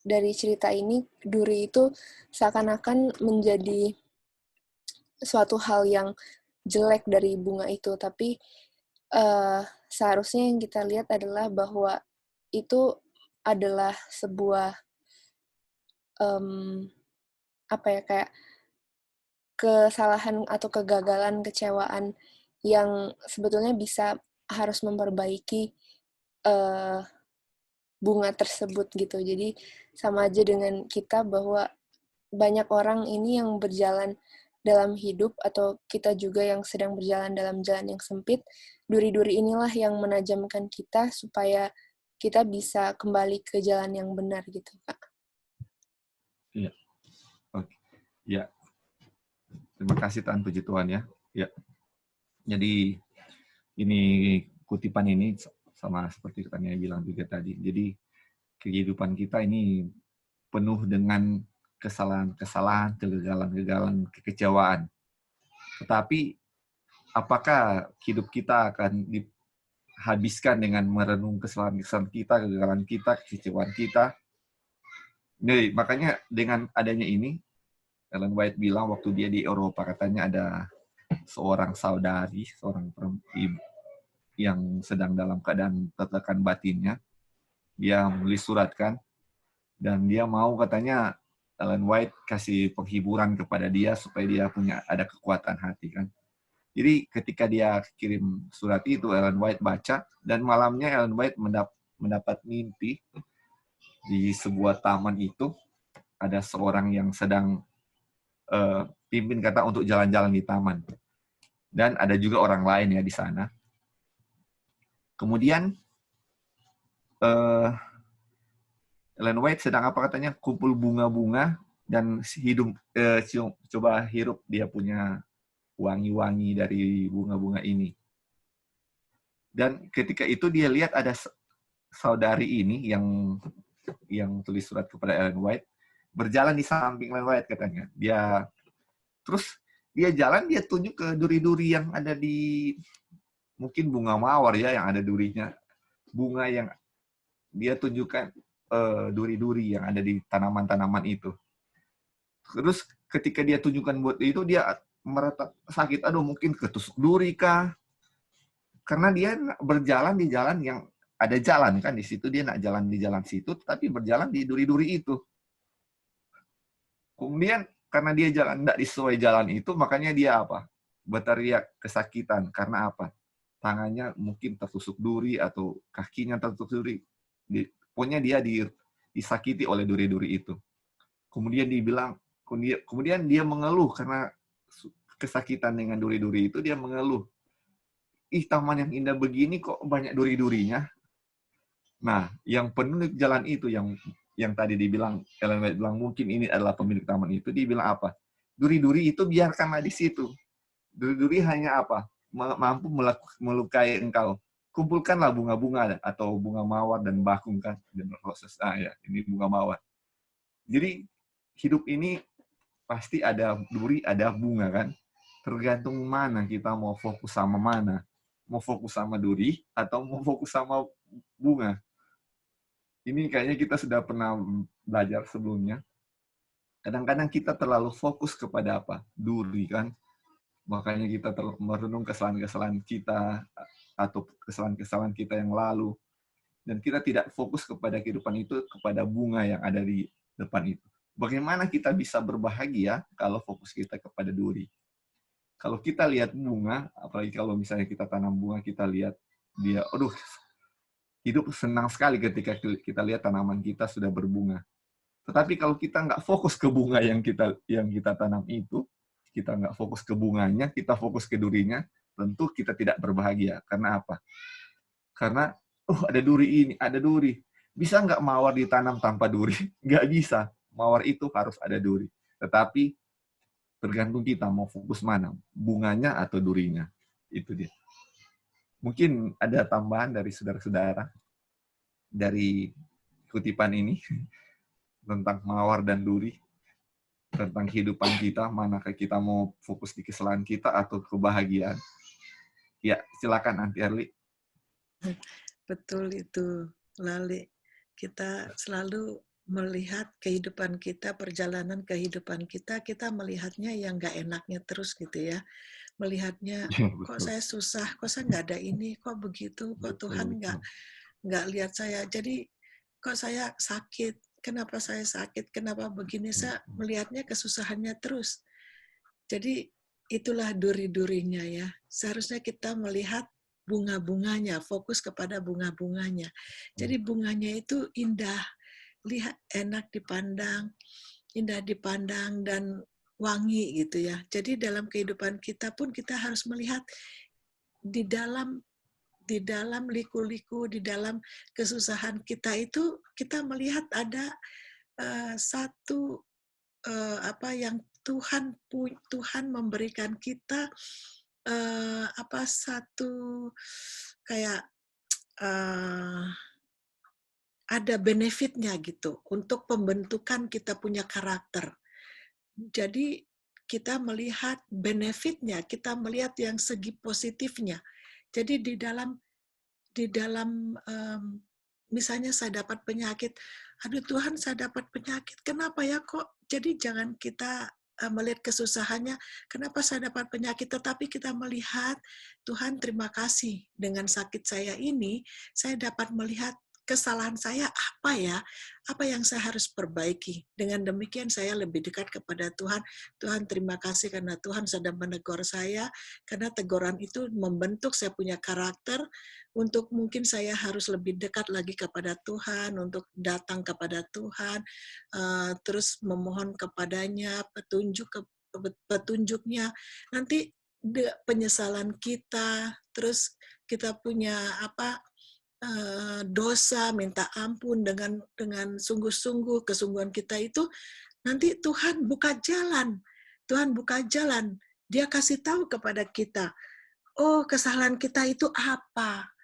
Speaker 7: dari cerita ini, duri itu seakan-akan menjadi suatu hal yang jelek dari bunga itu, tapi seharusnya yang kita lihat adalah bahwa itu adalah sebuah kayak kesalahan atau kegagalan, kecewaan yang sebetulnya harus memperbaiki bunga tersebut gitu. Jadi sama aja dengan kita bahwa banyak orang ini yang berjalan dalam hidup atau kita juga yang sedang berjalan dalam jalan yang sempit, duri-duri inilah yang menajamkan kita supaya kita bisa kembali ke jalan yang benar gitu, Kak.
Speaker 1: Iya. Oke. Ya. Terima kasih Tan, puji Tuhan ya. Ya. Jadi ini kutipan ini sama seperti Tania bilang juga tadi. Jadi kehidupan kita ini penuh dengan kesalahan-kesalahan, kegagalan-kegagalan, kekecewaan. Tetapi apakah hidup kita akan dihabiskan dengan merenung kesalahan-kesalahan kita, kegagalan kita, kekecewaan kita? Jadi, makanya dengan adanya ini, Ellen White bilang waktu dia di Eropa, katanya ada seorang saudari, seorang ibu yang sedang dalam keadaan tertekan batinnya. Dia menulis surat kan, dan dia mau katanya Ellen White kasih penghiburan kepada dia supaya dia ada kekuatan hati kan. Jadi ketika dia kirim surat itu, Ellen White baca, dan malamnya Ellen White mendapat mimpi di sebuah taman itu ada seorang yang sedang pimpin kata untuk jalan-jalan di taman, dan ada juga orang lain ya di sana. Kemudian Ellen White sedang apa katanya, kumpul bunga-bunga dan coba hirup dia punya wangi-wangi dari bunga-bunga ini. Dan ketika itu dia lihat ada saudari ini yang tulis surat kepada Ellen White berjalan di samping Ellen White katanya. Dia jalan, dia tunjuk ke duri-duri yang ada di mungkin bunga mawar ya yang ada durinya, bunga yang dia tunjukkan duri-duri yang ada di tanaman-tanaman itu. Terus ketika dia tunjukkan buat itu, dia merasa sakit, aduh mungkin ketusuk duri kah? Karena dia berjalan di jalan yang ada jalan kan di situ, dia nak jalan di jalan situ, tapi berjalan di duri-duri itu. Kemudian karena dia jalan tidak sesuai jalan itu, makanya dia apa? Berteriak kesakitan. Karena apa? Tangannya mungkin tertusuk duri atau kakinya tertusuk duri. Pokoknya dia disakiti oleh duri-duri itu. Kemudian dia mengeluh karena kesakitan dengan duri-duri itu, dia mengeluh. Ih, taman yang indah begini kok banyak duri-durinya. Nah, yang pemilik jalan itu yang tadi dibilang, Ellen White bilang mungkin ini adalah pemilik taman itu, dia bilang apa? Duri-duri itu biarkanlah di situ. Duri-duri hanya apa? Mampu melukai engkau. Kumpulkanlah bunga-bunga atau bunga mawar dan bakung kan, dan proses. Ya, ini bunga mawar. Jadi hidup ini pasti ada duri, ada bunga kan. Tergantung mana kita mau fokus sama mana. Mau fokus sama duri atau mau fokus sama bunga. Ini kayaknya kita sudah pernah belajar sebelumnya. Kadang-kadang kita terlalu fokus kepada apa? Duri kan. Makanya kita merenung kesalahan-kesalahan kita atau kesalahan-kesalahan kita yang lalu. Dan kita tidak fokus kepada kehidupan itu, kepada bunga yang ada di depan itu. Bagaimana kita bisa berbahagia kalau fokus kita kepada duri? Kalau kita lihat bunga, apalagi kalau misalnya kita tanam bunga, kita lihat dia, aduh, hidup senang sekali ketika kita lihat tanaman kita sudah berbunga. Tetapi kalau kita nggak fokus ke bunga yang kita tanam itu, kita nggak fokus ke bunganya, kita fokus ke durinya, tentu kita tidak berbahagia. Karena apa? Karena, ada duri ini, ada duri. Bisa nggak mawar ditanam tanpa duri? Nggak bisa. Mawar itu harus ada duri. Tetapi tergantung kita mau fokus mana, bunganya atau durinya. Itu dia. Mungkin ada tambahan dari saudara-saudara dari kutipan ini tentang mawar dan duri, tentang kehidupan kita, manakah kita mau fokus di kesalahan kita atau kebahagiaan. Ya, silakan Aunty Erli.
Speaker 6: Betul itu, Lali. Kita selalu melihat kehidupan kita, perjalanan kehidupan kita melihatnya yang nggak enaknya terus gitu ya. Melihatnya, kok saya susah, kok saya nggak ada ini, kok begitu, kok Tuhan nggak lihat saya. Jadi, kok saya sakit, kenapa saya sakit, kenapa begini, saya melihatnya kesusahannya terus. Jadi, itulah duri-durinya ya. Seharusnya kita melihat bunga-bunganya, fokus kepada bunga-bunganya. Jadi bunganya itu indah, lihat enak dipandang, indah dipandang dan wangi gitu ya. Jadi dalam kehidupan kita pun kita harus melihat di dalam liku-liku, di dalam kesusahan kita itu kita melihat ada satu apa yang Tuhan memberikan kita satu kayak ada benefitnya gitu untuk pembentukan kita punya karakter. Jadi kita melihat benefitnya, kita melihat yang segi positifnya. Jadi di dalam misalnya saya dapat penyakit, aduh Tuhan saya dapat penyakit, kenapa ya kok? Jadi jangan kita melihat kesusahannya, kenapa saya dapat penyakit, tetapi kita melihat, Tuhan terima kasih dengan sakit saya ini, saya dapat melihat kesalahan saya apa yang saya harus perbaiki. Dengan demikian saya lebih dekat kepada Tuhan. Tuhan terima kasih karena Tuhan sedang menegur saya, karena teguran itu membentuk saya punya karakter, untuk mungkin saya harus lebih dekat lagi kepada Tuhan, untuk datang kepada Tuhan, terus memohon kepadanya petunjuknya. Nanti penyesalan kita, terus kita punya dosa, minta ampun dengan sungguh-sungguh, kesungguhan kita itu, nanti Tuhan buka jalan. Tuhan buka jalan. Dia kasih tahu kepada kita, oh kesalahan kita itu apa.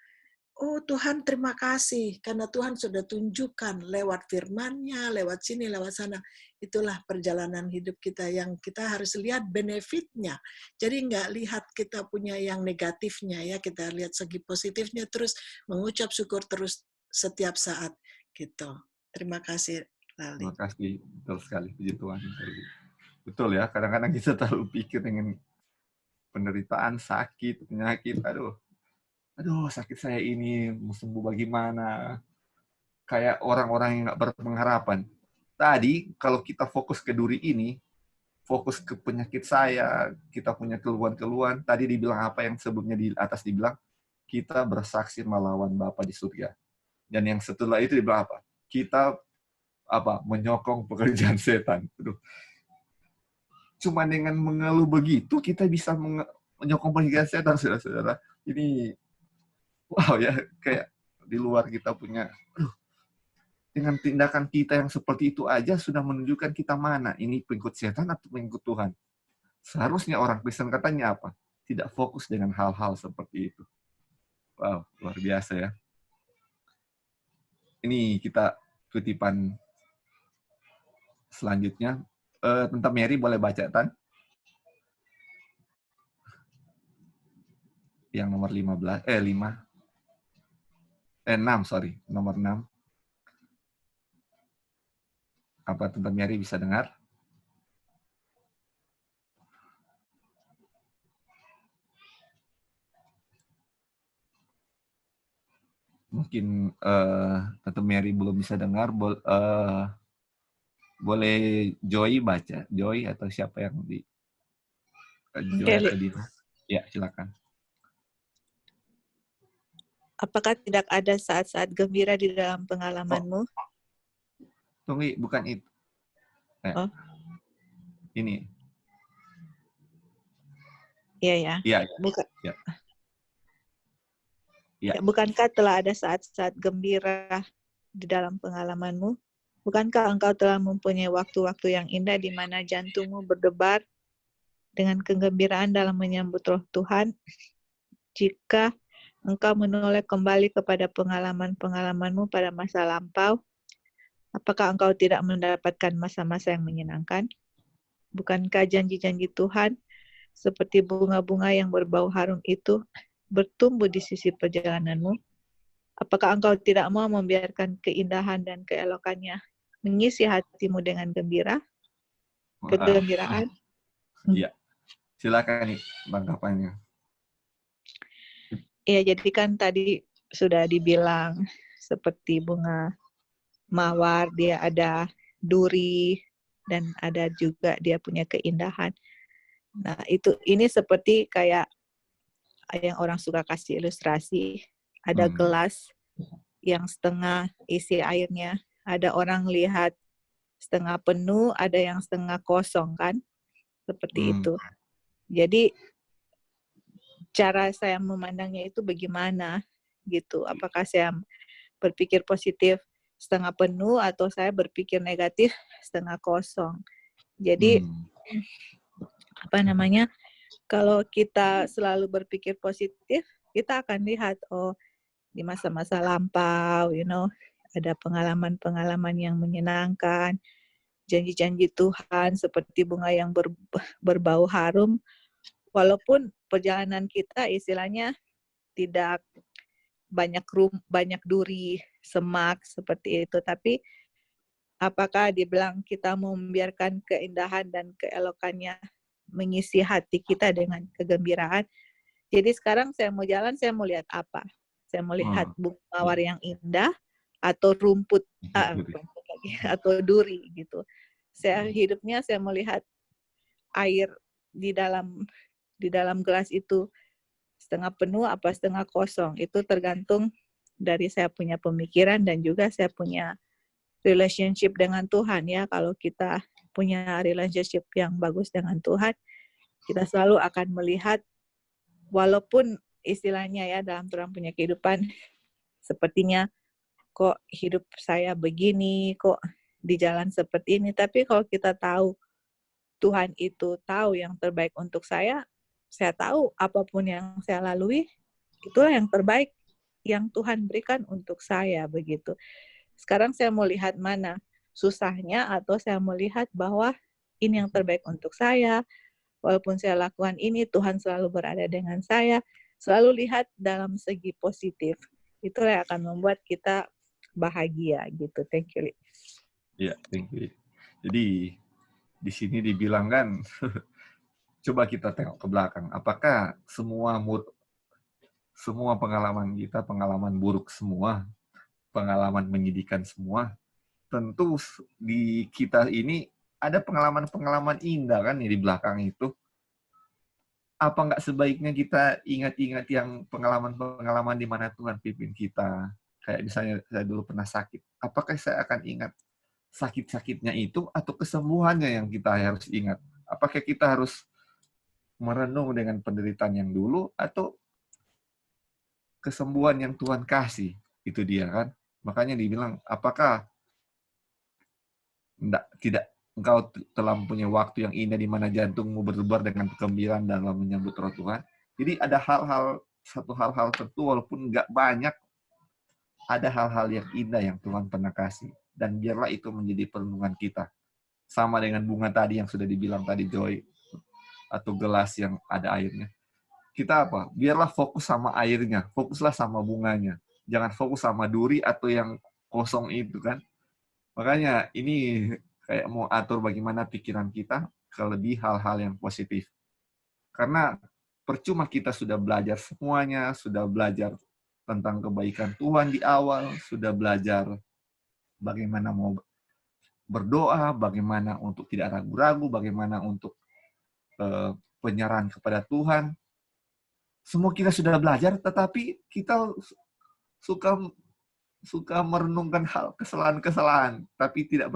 Speaker 6: oh Tuhan terima kasih, karena Tuhan sudah tunjukkan lewat firman-Nya, lewat sini, lewat sana. Itulah perjalanan hidup kita yang kita harus lihat benefitnya. Jadi nggak lihat kita punya yang negatifnya ya, kita lihat segi positifnya, terus mengucap syukur terus setiap saat. Gitu. Terima kasih, Lali.
Speaker 1: Terima kasih, betul sekali, puji Tuhan. Betul ya, kadang-kadang kita terlalu pikir dengan penderitaan, sakit, penyakit, aduh sakit saya ini mau sembuh bagaimana, kayak orang-orang yang nggak berpengharapan. Tadi kalau kita fokus ke duri ini, fokus ke penyakit saya, kita punya keluhan-keluhan, tadi dibilang apa yang sebelumnya di atas dibilang, kita bersaksi melawan Bapa di surga. Dan yang setelah itu dibilang apa? Kita menyokong pekerjaan setan. Aduh. Cuma dengan mengeluh begitu, kita bisa menyokong pekerjaan setan, saudara-saudara. Ini wow ya, kayak di luar kita punya, dengan tindakan kita yang seperti itu aja sudah menunjukkan kita mana, ini pengikut setan atau pengikut Tuhan. Seharusnya orang Kristen katanya apa? Tidak fokus dengan hal-hal seperti itu. Wow, luar biasa ya. Ini kita kutipan selanjutnya. Tentang Mary boleh baca, Tan? Yang nomor 6, nomor 6. Apa Tante Mary bisa dengar? Mungkin Tante Mary belum bisa dengar. Boleh Joy baca? Joy atau siapa yang di... Joy atau Dina? Ya, silakan.
Speaker 5: Apakah tidak ada saat-saat gembira di dalam pengalamanmu?
Speaker 1: Tunggu, bukan itu. Ini.
Speaker 5: Iya ya.
Speaker 1: Iya.
Speaker 5: Bukan.
Speaker 1: Ya. Ya.
Speaker 5: Bukankah telah ada saat-saat gembira di dalam pengalamanmu? Bukankah engkau telah mempunyai waktu-waktu yang indah di mana jantungmu berdebar dengan kegembiraan dalam menyambut Roh Tuhan? Jika engkau menoleh kembali kepada pengalaman-pengalamanmu pada masa lampau, apakah engkau tidak mendapatkan masa-masa yang menyenangkan? Bukankah janji-janji Tuhan seperti bunga-bunga yang berbau harum itu bertumbuh di sisi perjalananmu? Apakah engkau tidak mau membiarkan keindahan dan keelokannya mengisi hatimu dengan gembira? Kegembiraan?
Speaker 1: Iya. Silakan nih tanggapannya.
Speaker 5: Iya, jadi kan tadi sudah dibilang seperti bunga mawar, dia ada duri dan ada juga dia punya keindahan. Nah, ini seperti kayak yang orang suka kasih ilustrasi, ada gelas yang setengah isi airnya, ada orang lihat setengah penuh, ada yang setengah kosong kan, seperti itu. Jadi cara saya memandangnya itu bagaimana gitu, apakah saya berpikir positif setengah penuh atau saya berpikir negatif setengah kosong. Jadi kalau kita selalu berpikir positif, kita akan lihat di masa-masa lampau, ada pengalaman-pengalaman yang menyenangkan, janji-janji Tuhan seperti bunga yang berbau harum, walaupun perjalanan kita istilahnya tidak banyak duri, semak seperti itu, tapi apakah dibilang kita membiarkan keindahan dan keelokannya mengisi hati kita dengan kegembiraan? Jadi sekarang saya mau jalan, saya mau lihat apa? Saya mau lihat bunga mawar yang indah atau rumput atau duri gitu. Hidupnya saya melihat air di dalam gelas itu setengah penuh apa setengah kosong. Itu tergantung dari saya punya pemikiran dan juga saya punya relationship dengan Tuhan ya. Kalau kita punya relationship yang bagus dengan Tuhan, kita selalu akan melihat walaupun istilahnya ya dalam terang punya kehidupan sepertinya kok hidup saya begini, kok di jalan seperti ini. Tapi kalau kita tahu Tuhan itu tahu yang terbaik untuk saya tahu apapun yang saya lalui, itulah yang terbaik
Speaker 8: yang Tuhan berikan untuk saya begitu. Sekarang saya mau lihat mana susahnya, atau saya melihat bahwa ini yang terbaik untuk saya. Walaupun saya lakukan ini, Tuhan selalu berada dengan saya. Selalu lihat dalam segi positif. Itulah yang akan membuat kita bahagia gitu. Thank you, Li.
Speaker 1: Ya, thank you. Jadi di sini dibilang kan, coba kita tengok ke belakang. Apakah semua pengalaman kita, pengalaman buruk semua, pengalaman menyedihkan semua? Tentu di kita ini ada pengalaman-pengalaman indah kan di belakang itu. Apa nggak sebaiknya kita ingat-ingat yang pengalaman-pengalaman di mana Tuhan pimpin kita? Kayak misalnya saya dulu pernah sakit. Apakah saya akan ingat sakit-sakitnya itu atau kesembuhannya yang kita harus ingat? Apakah kita harus merenung dengan penderitaan yang dulu atau kesembuhan yang Tuhan kasih? Itu dia kan. Makanya dibilang, apakah tidak engkau telah mempunyai waktu yang indah di mana jantungmu berdebar dengan kegembiraan dalam menyambut Roh Tuhan? Jadi ada hal-hal tertentu walaupun nggak banyak, ada hal-hal yang indah yang Tuhan pernah kasih. Dan biarlah itu menjadi perenungan kita. Sama dengan bunga tadi yang sudah dibilang tadi Joy, atau gelas yang ada airnya. Kita apa? Biarlah fokus sama airnya, fokuslah sama bunganya. Jangan fokus sama duri atau yang kosong itu kan. Makanya ini kayak mau atur bagaimana pikiran kita ke lebih hal-hal yang positif. Karena percuma kita sudah belajar semuanya, sudah belajar tentang kebaikan Tuhan di awal, sudah belajar bagaimana mau berdoa, bagaimana untuk tidak ragu-ragu, bagaimana untuk penyerahan kepada Tuhan. Semua kita sudah belajar, tetapi kita suka merenungkan hal kesalahan-kesalahan, tapi tidak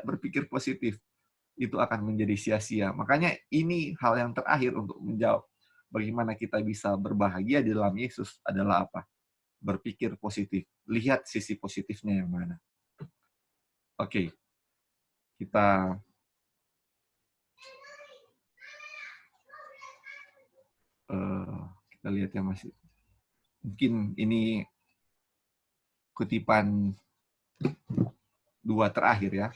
Speaker 1: berpikir positif. Itu akan menjadi sia-sia. Makanya ini hal yang terakhir untuk menjawab bagaimana kita bisa berbahagia di dalam Yesus adalah apa? Berpikir positif. Lihat sisi positifnya yang mana. Oke. Kita lihat ya masih. Mungkin ini kutipan 2 terakhir ya.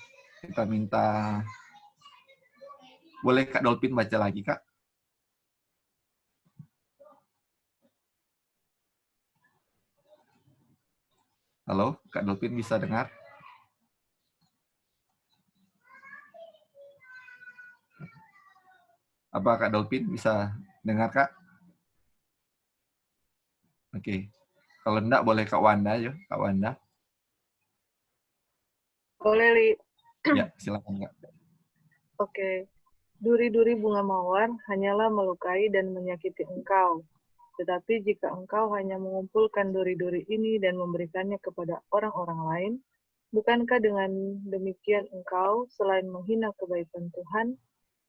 Speaker 1: Kita minta, boleh Kak Dolphin baca lagi, Kak? Halo, Kak Dolphin bisa dengar? Apa Kak Dolphin bisa dengar, Kak? Oke. Kalau enggak, boleh Kak Wanda aja, Kak Wanda.
Speaker 3: Boleh, Li.
Speaker 1: Ya, silakan, Kak.
Speaker 3: Oke. Duri-duri bunga mawar hanyalah melukai dan menyakiti engkau. Tetapi jika engkau hanya mengumpulkan duri-duri ini dan memberikannya kepada orang-orang lain, bukankah dengan demikian engkau, selain menghina kebaikan Tuhan,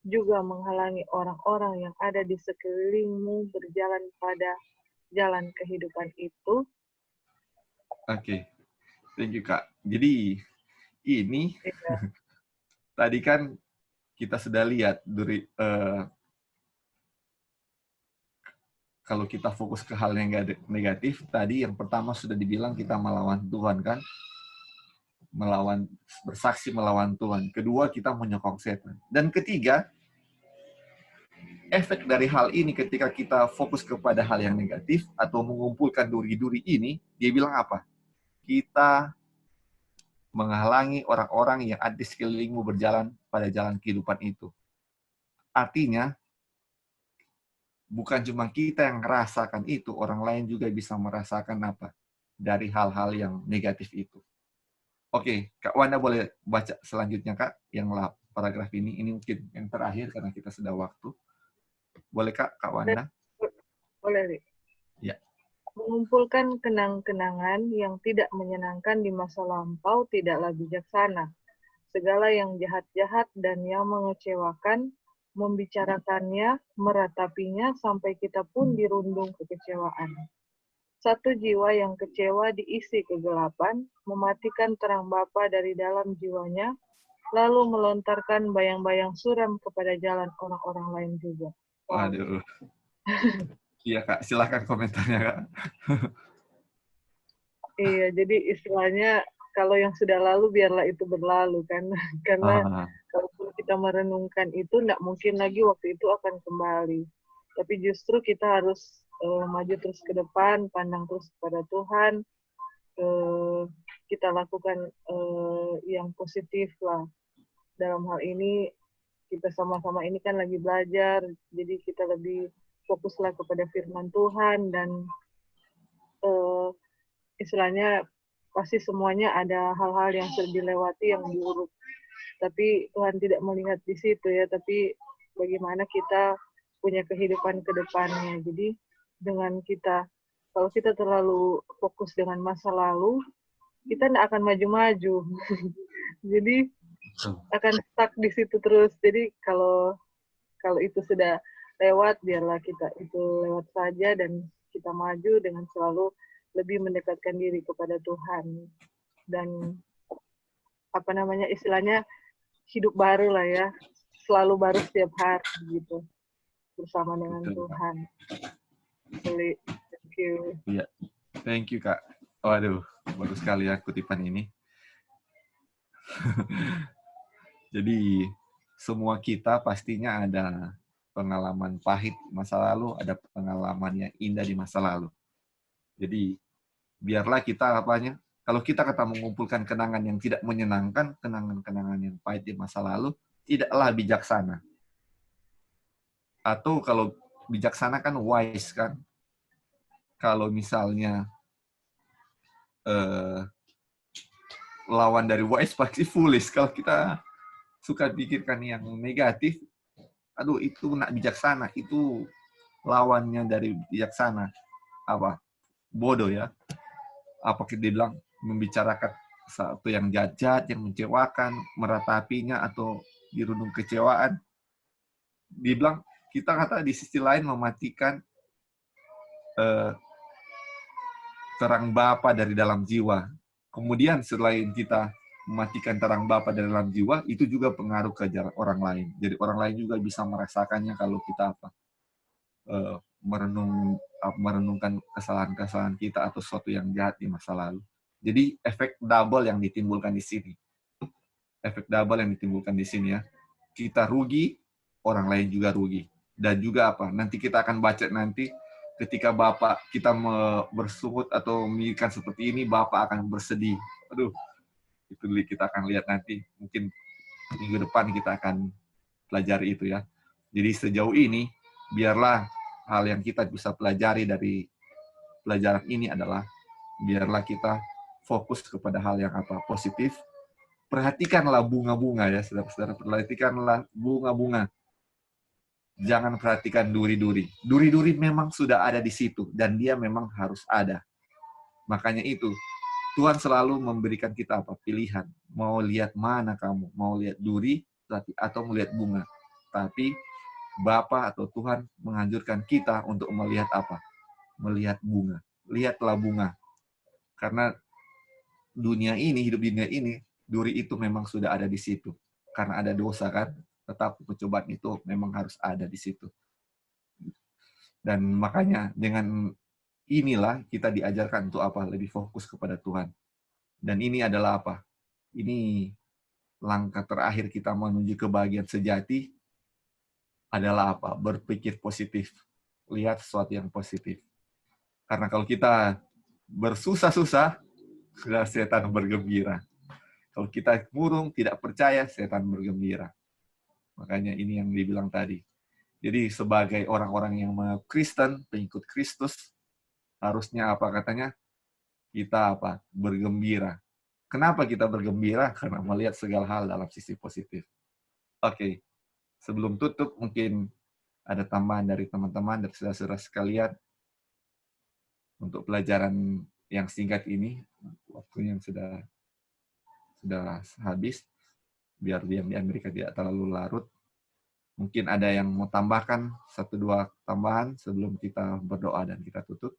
Speaker 3: juga menghalangi orang-orang yang ada di sekelilingmu berjalan pada jalan kehidupan itu?
Speaker 1: Oke. Thank you, Kak. Jadi, ini tadi kan kita sudah lihat kalau kita fokus ke hal yang negatif, tadi yang pertama sudah dibilang kita melawan Tuhan kan, bersaksi melawan Tuhan. Kedua, kita menyokong setan. Dan ketiga, efek dari hal ini ketika kita fokus kepada hal yang negatif atau mengumpulkan duri-duri ini, dia bilang apa? Kita menghalangi orang-orang yang ada di sekelilingmu berjalan pada jalan kehidupan itu. Artinya, bukan cuma kita yang merasakan itu, orang lain juga bisa merasakan apa dari hal-hal yang negatif itu. Oke, Kak Wanda boleh baca selanjutnya, Kak, yang paragraf ini. Ini mungkin yang terakhir karena kita sudah waktu. Boleh, Kak Wanda?
Speaker 3: Boleh, Li.
Speaker 1: Ya.
Speaker 3: Mengumpulkan kenang-kenangan yang tidak menyenangkan di masa lampau tidaklah bijaksana. Segala yang jahat-jahat dan yang mengecewakan, membicarakannya, meratapinya, sampai kita pun dirundung kekecewaan. Satu jiwa yang kecewa diisi kegelapan, mematikan terang Bapa dari dalam jiwanya, lalu melontarkan bayang-bayang suram kepada jalan orang-orang lain juga.
Speaker 1: Waduh. Iya, Kak. Silakan komentarnya, Kak.
Speaker 3: Iya, jadi istilahnya kalau yang sudah lalu biarlah itu berlalu kan. Karena kalaupun kita merenungkan itu, tidak mungkin lagi waktu itu akan kembali. Tapi justru kita harus maju terus ke depan, pandang terus kepada Tuhan, kita lakukan yang positif lah. Dalam hal ini, kita sama-sama ini kan lagi belajar, jadi kita lebih fokuslah kepada firman Tuhan, dan istilahnya pasti semuanya ada hal-hal yang sudah dilewati yang buruk. Tapi Tuhan tidak melihat di situ ya, tapi bagaimana kita punya kehidupan ke depannya. Jadi dengan kita, kalau kita terlalu fokus dengan masa lalu, kita tidak akan maju-maju. Jadi akan stuck di situ terus. Jadi kalau itu sudah lewat, biarlah kita itu lewat saja dan kita maju dengan selalu lebih mendekatkan diri kepada Tuhan. Dan istilahnya hidup baru lah ya, selalu baru setiap hari gitu, bersama dengan Tuhan. Thank you.
Speaker 1: Iya, thank you Kak. Waduh, bagus sekali ya kutipan ini. Jadi semua kita pastinya ada pengalaman pahit masa lalu, ada pengalaman yang indah di masa lalu. Jadi biarlah kita kalau kita kata mengumpulkan kenangan yang tidak menyenangkan, kenangan-kenangan yang pahit di masa lalu, tidaklah bijaksana. Atau kalau bijaksana kan wise kan. Kalau misalnya lawan dari wise pasti foolish. Kalau kita suka pikirkan yang negatif, aduh itu nak bijaksana, itu lawannya dari bijaksana. Bodoh ya. Apa kita bilang, membicarakan satu yang jahat, yang mengecewakan, meratapinya atau dirundung kecewaan. Dibilang, kita kata di sisi lain mematikan terang Bapa dari dalam jiwa. Kemudian selain kita mematikan terang Bapa dari dalam jiwa, itu juga pengaruh ke orang lain. Jadi orang lain juga bisa merasakannya kalau kita merenungkan kesalahan-kesalahan kita atau sesuatu yang jahat di masa lalu. Jadi efek double yang ditimbulkan di sini. Efek double yang ditimbulkan di sini ya. Kita rugi, orang lain juga rugi. Dan juga nanti kita akan baca nanti ketika Bapak kita bersungut atau memikirkan seperti ini, Bapak akan bersedih. Aduh, itu kita akan lihat nanti. Mungkin minggu depan kita akan pelajari itu ya. Jadi sejauh ini, biarlah hal yang kita bisa pelajari dari pelajaran ini adalah biarlah kita fokus kepada hal yang positif. Perhatikanlah bunga-bunga ya, saudara-saudara. Perhatikanlah bunga-bunga. Jangan perhatikan duri-duri. Duri-duri memang sudah ada di situ dan dia memang harus ada. Makanya itu Tuhan selalu memberikan kita pilihan. Mau lihat mana kamu? Mau lihat duri atau melihat bunga? Tapi Bapa atau Tuhan menganjurkan kita untuk melihat melihat bunga. Lihatlah bunga. Karena hidup dunia ini, duri itu memang sudah ada di situ. Karena ada dosa kan, tetap percobaan itu memang harus ada di situ. Dan makanya dengan inilah kita diajarkan untuk lebih fokus kepada Tuhan. Dan ini adalah Ini langkah terakhir kita menuju kebahagiaan sejati adalah berpikir positif. Lihat sesuatu yang positif. Karena kalau kita bersusah-susah, setan bergembira. Kalau kita murung, tidak percaya, setan bergembira. Makanya ini yang dibilang tadi. Jadi sebagai orang-orang yang Kristen, pengikut Kristus, harusnya katanya? Kita bergembira. Kenapa kita bergembira? Karena melihat segala hal dalam sisi positif. Oke. Sebelum tutup, mungkin ada tambahan dari teman-teman, dari saudara-saudara sekalian, untuk pelajaran yang singkat ini, waktunya yang sudah habis, biar diam di Amerika tidak terlalu larut. Mungkin ada yang mau tambahkan 1-2 tambahan sebelum kita berdoa dan kita tutup.